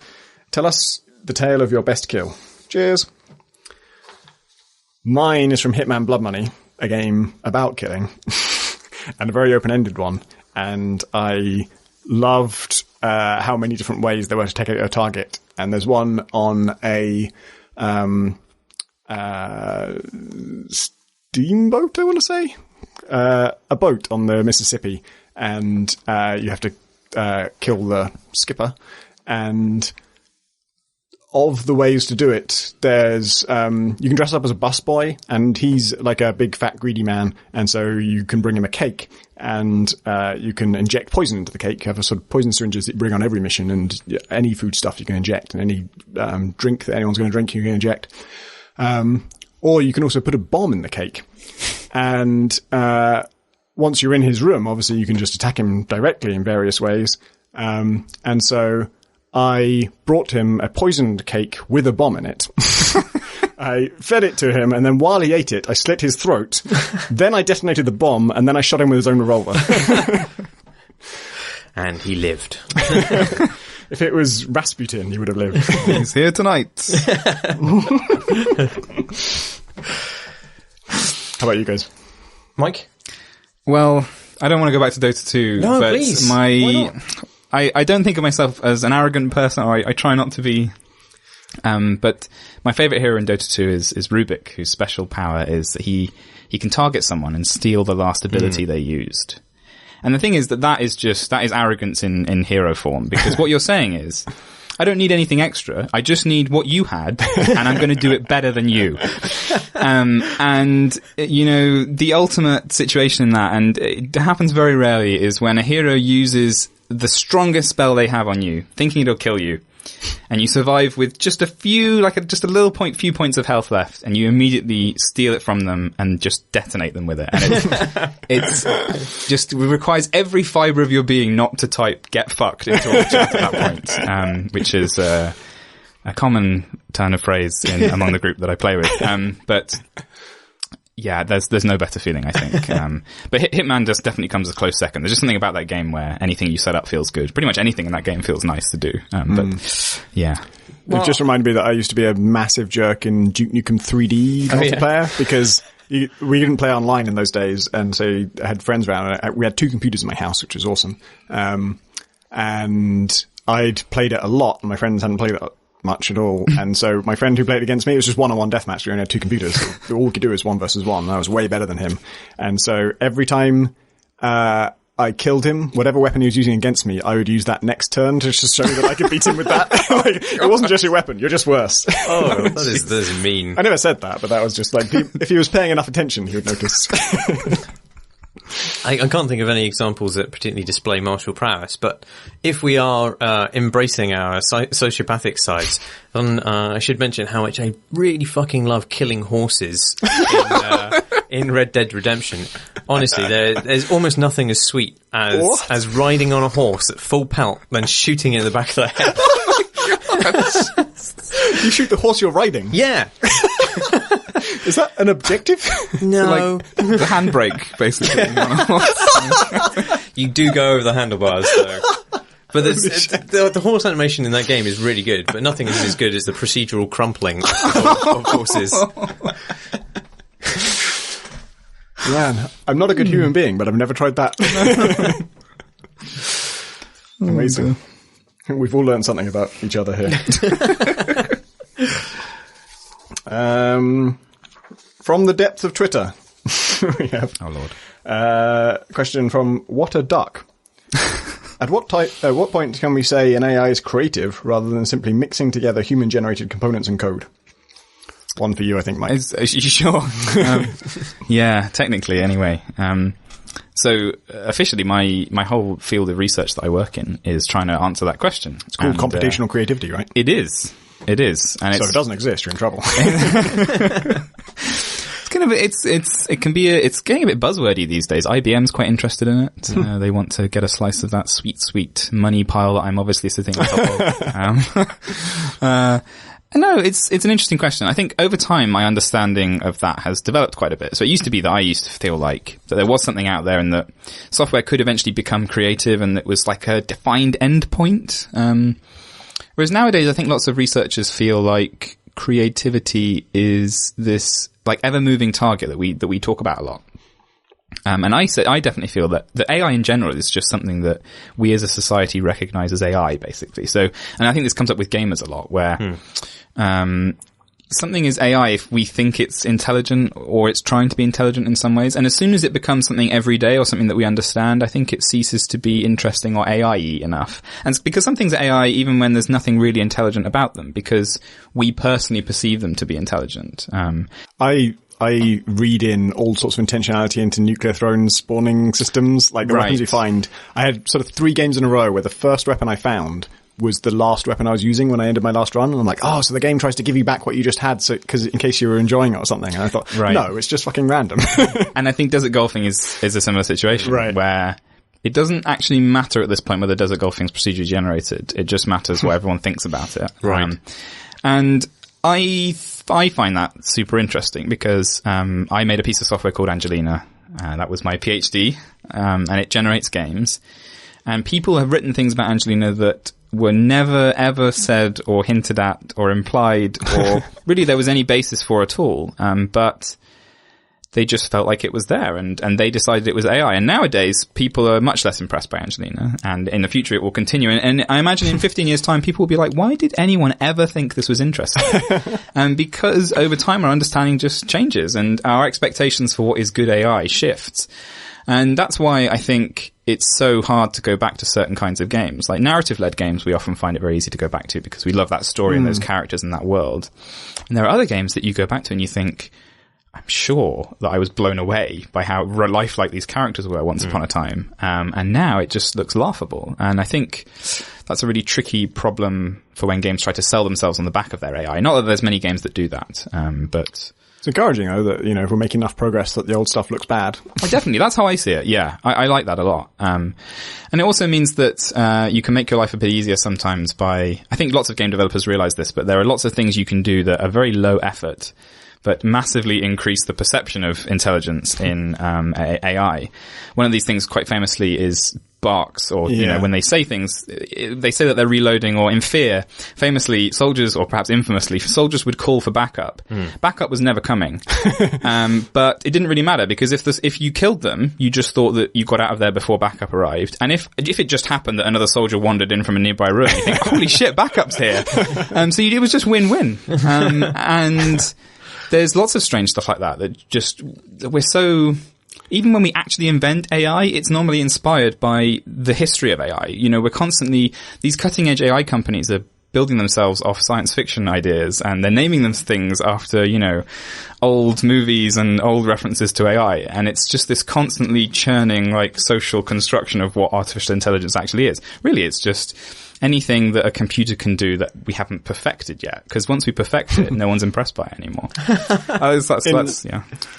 Tell us the tale of your best kill. Cheers." Mine is from Hitman Blood Money, a game about killing, and a very open-ended one, and I loved how many different ways there were to take out a target. And there's one on a steamboat, I want to say. a boat on the Mississippi, and you have to kill the skipper. And of the ways to do it, there's you can dress up as a busboy, and he's like a big fat greedy man, and so you can bring him a cake, and you can inject poison into the cake. You have a sort of poison syringes that you bring on every mission, and any food stuff you can inject, and any drink that anyone's going to drink you can inject. Or you can also put a bomb in the cake, and once you're in his room, obviously you can just attack him directly in various ways. And so I brought him a poisoned cake with a bomb in it. I fed it to him, and then while he ate it, I slit his throat. Then I detonated the bomb, and then I shot him with his own revolver. And he lived. If it was Rasputin, he would have lived. He's here tonight. How about you guys? Mike? Well, I don't want to go back to Dota 2, no, but please. Why not? I don't think of myself as an arrogant person, or I try not to be. But my favorite hero in Dota 2 is Rubik, whose special power is that he can target someone and steal the last ability they used. And the thing is that is arrogance in hero form, because what you're saying is, I don't need anything extra. I just need what you had, and I'm going to do it better than you. And, you know, the ultimate situation in that, and it happens very rarely, is when a hero uses the strongest spell they have on you, thinking it'll kill you, and you survive with just a few, just a little few points of health left, and you immediately steal it from them and just detonate them with it. And it requires every fibre of your being not to type "get fucked" into all chat at that point, which is a common turn of phrase among the group that I play with. But yeah, there's no better feeling, I think. But Hitman just definitely comes a close second. There's just something about that game where anything you set up feels good. Pretty much anything in that game feels nice to do. But yeah. It just reminded me that I used to be a massive jerk in Duke Nukem 3D multiplayer because we didn't play online in those days, and so I had friends around. We had 2 computers in my house, which was awesome. And I'd played it a lot, and my friends hadn't played it much at all. And so my friend who played against me, it was just one-on-one deathmatch. We only had 2 computers. So all we could do is 1 versus 1. And I was way better than him. And so every time I killed him, whatever weapon he was using against me, I would use that next turn to just show me that I could beat him with that. It wasn't just your weapon, you're just worse. Oh, that is mean. I never said that, but that was just like, if he was paying enough attention, he would notice. I can't think of any examples that particularly display martial prowess, but if we are embracing our sociopathic sides, then I should mention how much I really fucking love killing horses in Red Dead Redemption. Honestly, there's almost nothing as sweet as riding on a horse at full pelt, then shooting it in the back of the head. Oh my God. You shoot the horse you're riding? Yeah. Is that an objective? No. So the handbrake, basically. You do go over the handlebars, though. But the horse animation in that game is really good, but nothing is as good as the procedural crumpling of horses. Man, I'm not a good human being, but I've never tried that. Amazing. We've all learned something about each other here. From the depths of Twitter, we have question from What a Duck. At what point can we say an AI is creative rather than simply mixing together human-generated components and code? One for you, I think, Mike. Are you sure? Yeah, technically, anyway. So officially, my whole field of research that I work in is trying to answer that question. It's called computational creativity, right? It is. And so if it doesn't exist, you're in trouble. It can be it's getting a bit buzzwordy these days. IBM's quite interested in it. They want to get a slice of that sweet money pile that I'm obviously sitting on top of. No, it's an interesting question. I think over time, my understanding of that has developed quite a bit. So it used to be that I used to feel like that there was something out there and that software could eventually become creative and it was like a defined endpoint. Whereas nowadays, I think lots of researchers feel like creativity is this like ever-moving target that we talk about a lot. And I definitely feel that the AI in general is just something that we as a society recognize as AI, basically. So, and I think this comes up with gamers a lot, where, something is AI if we think it's intelligent or it's trying to be intelligent in some ways. And as soon as it becomes something everyday or something that we understand, I think it ceases to be interesting or AI-y enough. And it's because some things are AI even when there's nothing really intelligent about them, because we personally perceive them to be intelligent. I read in all sorts of intentionality into nuclear throne spawning systems, like the weapons you find. I had sort of 3 games in a row where the first weapon I found was the last weapon I was using when I ended my last run. And I'm like, oh, so the game tries to give you back what you just had, so, cause in case you were enjoying it or something. And I thought, no, it's just fucking random. And I think desert golfing is a similar situation, where it doesn't actually matter at this point whether desert golfing is procedurally generated. It just matters what everyone thinks about it. And I find that super interesting because I made a piece of software called Angelina. That was my PhD, and it generates games. And people have written things about Angelina that were never ever said or hinted at or implied or really there was any basis for at all. But they just felt like it was there, and they decided it was AI. And nowadays, people are much less impressed by Angelina, and in the future it will continue. And I imagine in 15 years' time, people will be like, why did anyone ever think this was interesting? And because over time, our understanding just changes, and our expectations for what is good AI shifts. And that's why I think it's so hard to go back to certain kinds of games. Like narrative-led games, we often find it very easy to go back to because we love that story and those characters and that world. And there are other games that you go back to and you think, I'm sure that I was blown away by how lifelike these characters were once upon a time. And now it just looks laughable. And I think that's a really tricky problem for when games try to sell themselves on the back of their AI. Not that there's many games that do that, but it's encouraging, though, that, you know, if we're making enough progress that the old stuff looks bad. Oh, definitely. That's how I see it. Yeah. I like that a lot. And it also means that, you can make your life a bit easier sometimes by, I think lots of game developers realize this, but there are lots of things you can do that are very low effort, but massively increase the perception of intelligence in, AI. One of these things quite famously is barks, or, you know, when they say things, they say that they're reloading, or in fear, famously, soldiers, or perhaps infamously, soldiers would call for backup. Backup was never coming. But it didn't really matter, because if you killed them, you just thought that you got out of there before backup arrived. And if it just happened that another soldier wandered in from a nearby room, you think, holy shit, backup's here. So it was just win-win. And there's lots of strange stuff like that we're so, even when we actually invent AI, it's normally inspired by the history of AI. You know, we're constantly, these cutting edge AI companies are building themselves off science fiction ideas, and they're naming them things after, you know, old movies and old references to AI. And it's just this constantly churning, like, social construction of what artificial intelligence actually is. Really, it's just anything that a computer can do that we haven't perfected yet. Because once we perfect it, no one's impressed by it anymore.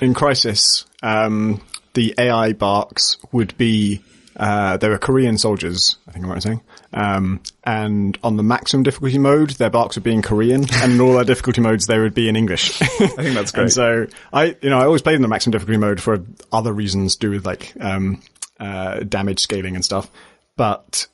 In Crisis, the AI barks would be, they were Korean soldiers, I think I'm right in saying. And on the maximum difficulty mode, their barks would be in Korean, and in all their difficulty modes, they would be in English. I think that's great. And so I always played in the maximum difficulty mode for other reasons to do with, like, damage scaling and stuff. But,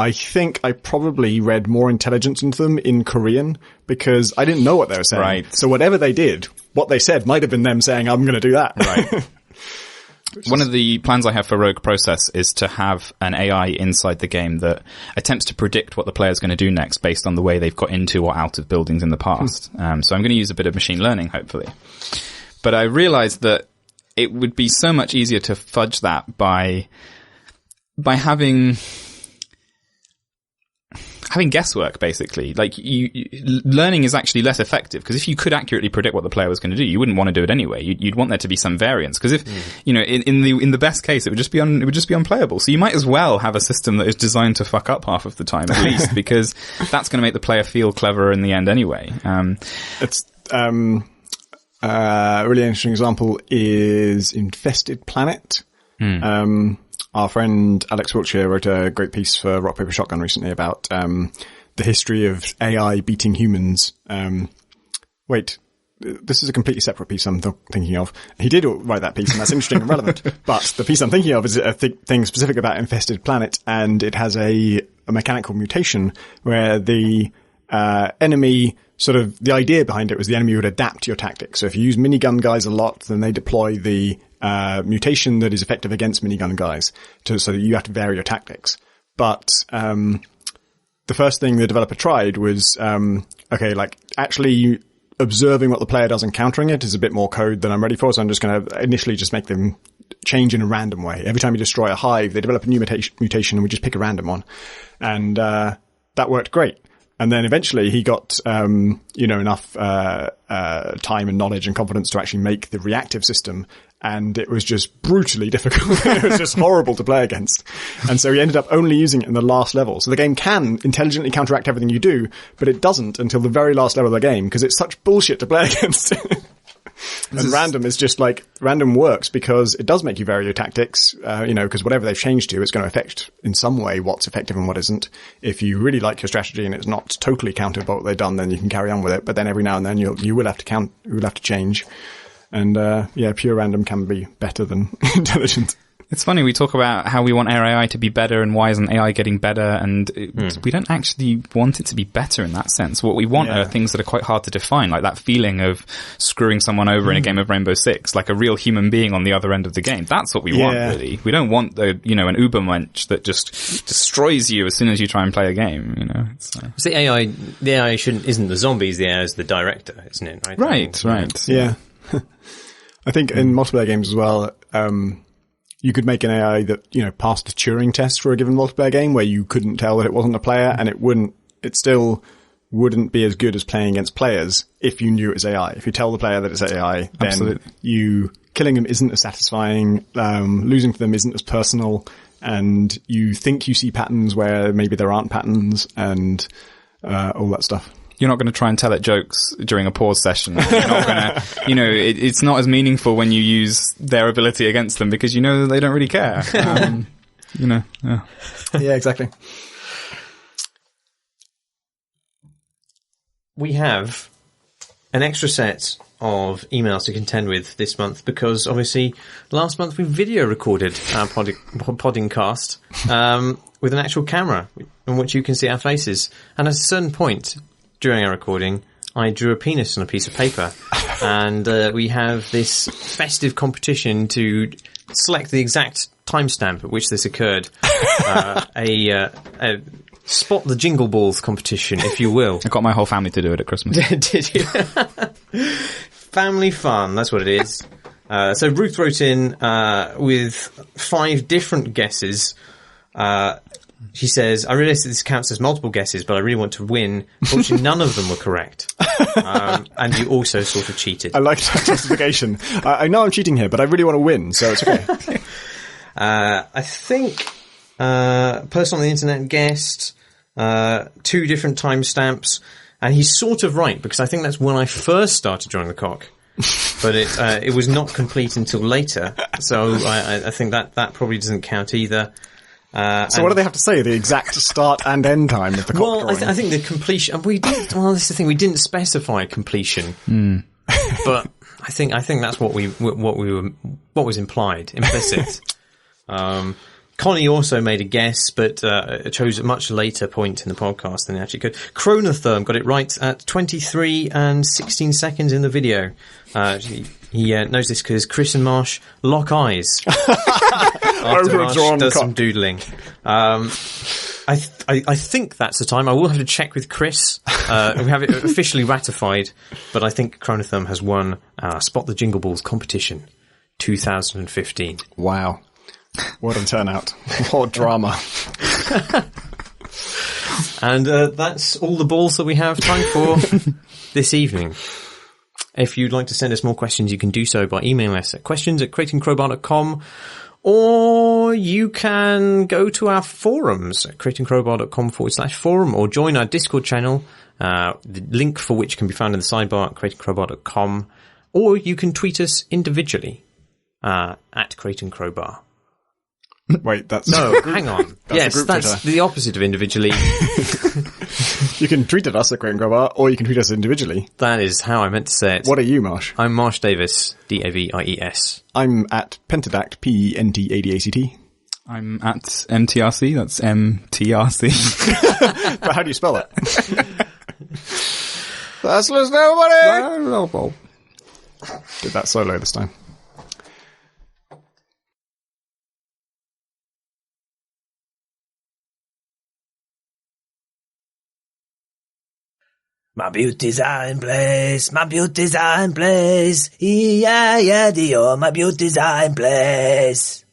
I think I probably read more intelligence into them in Korean because I didn't know what they were saying. Right. So whatever they did, what they said might have been them saying, I'm going to do that. Right. One of the plans I have for Rogue Process is to have an AI inside the game that attempts to predict what the player's going to do next based on the way they've got into or out of buildings in the past. So I'm going to use a bit of machine learning, hopefully. But I realized that it would be so much easier to fudge that by having guesswork, basically. Like, learning is actually less effective, because if you could accurately predict what the player was going to do, you wouldn't want to do it anyway. You'd want there to be some variance, because if, you know, in the best case, it would just be unplayable. So you might as well have a system that is designed to fuck up half of the time, at least, because that's going to make the player feel cleverer in the end anyway. It's, a really interesting example is Infested Planet. Our friend Alex Wiltshire wrote a great piece for Rock Paper Shotgun recently about the history of AI beating humans. Wait, this is a completely separate piece I'm thinking of. He did write that piece, and that's interesting and relevant. But the piece I'm thinking of is a thing specific about Infested Planet, and it has a mechanical mutation where the enemy, sort of, the idea behind it was the enemy would adapt to your tactics. So if you use minigun guys a lot, then they deploy the mutation that is effective against minigun guys so that you have to vary your tactics. But the first thing the developer tried was, actually observing what the player does and countering it is a bit more code than I'm ready for. So I'm just going to initially just make them change in a random way. Every time you destroy a hive, they develop a new mutation and we just pick a random one. And, that worked great. And then eventually he got, enough, time and knowledge and confidence to actually make the reactive system. And it was just brutally difficult. It was just horrible to play against. And so he ended up only using it in the last level. So the game can intelligently counteract everything you do, but it doesn't until the very last level of the game because it's such bullshit to play against. And random is just like, random works because it does make you vary your tactics, because whatever they've changed to, it's going to affect in some way what's effective and what isn't. If you really like your strategy and it's not totally countered by what they've done, then you can carry on with it. But then every now and then you will have to change. And, pure random can be better than intelligent. It's funny, we talk about how we want our AI to be better and why isn't AI getting better, and we don't actually want it to be better in that sense. What we want are things that are quite hard to define, like that feeling of screwing someone over in a game of Rainbow Six, like a real human being on the other end of the game. That's what we want, really. We don't want an Ubermensch that just destroys you as soon as you try and play a game, It's the AI isn't the zombies, the AI is the director, isn't it? Right. Yeah. I think in multiplayer games as well, you could make an AI that, passed a Turing test for a given multiplayer game where you couldn't tell that it wasn't a player, and it still wouldn't be as good as playing against players if you knew it was AI. If you tell the player that it's AI, then killing them isn't as satisfying, losing to them isn't as personal, and you think you see patterns where maybe there aren't patterns, and all that stuff. You're not going to try and tell it jokes during a pause session. You're not going to, it's not as meaningful when you use their ability against them because that they don't really care. Yeah, exactly. We have an extra set of emails to contend with this month because obviously last month we video recorded our podcast with an actual camera in which you can see our faces. And at a certain point during our recording, I drew a penis on a piece of paper, and we have this festive competition to select the exact timestamp at which this occurred. A spot the jingle balls competition, if you will. I got my whole family to do it at Christmas. Did you? Family fun, that's what it is. So Ruth wrote in with 5 different guesses. She says, I realise that this counts as multiple guesses, but I really want to win. Fortunately, none of them were correct. And you also sort of cheated. I like that justification. I know I'm cheating here, but I really want to win, so it's okay. I think person on the internet guessed 2 different timestamps, and he's sort of right, because I think that's when I first started drawing the cock. But it was not complete until later, so I think that probably doesn't count either. So what do they have to say? The exact start and end time of the cock drawing? Well, I think the completion. This is the thing. We didn't specify completion, but I think that's what was implied, implicit. Connie also made a guess, but chose a much later point in the podcast than he actually could. Chronotherm got it right at 23 and 16 seconds in the video. He knows this because Chris and Marsh lock eyes after Marsh does some doodling. I think that's the time. I will have to check with Chris. We have it officially ratified, but I think Chronotherm has won Spot the Jingle Balls competition 2015. Wow. What a turnout. What drama. And that's all the balls that we have time for this evening. If you'd like to send us more questions, you can do so by emailing us at questions@creatingcrowbar.com, or you can go to our forums at creatingcrowbar.com/forum, or join our Discord channel, the link for which can be found in the sidebar at creatingcrowbar.com, or you can tweet us individually at creatingcrowbar. Wait, that's... No, hang on. Yes, that's the opposite of individually. You can tweet at us at Creating Crowbar, or you can tweet us individually. That is how I meant to say it. What are you, Marsh? I'm Marsh Davis, Davies. I'm at Pentadact, Pentact. I'm at MTRC, that's MTRC. But how do you spell it? That's nobody! Did that solo this time. My beauties are in place, my beauties are in place. Yeah, yeah, Dior, my beauties are in place.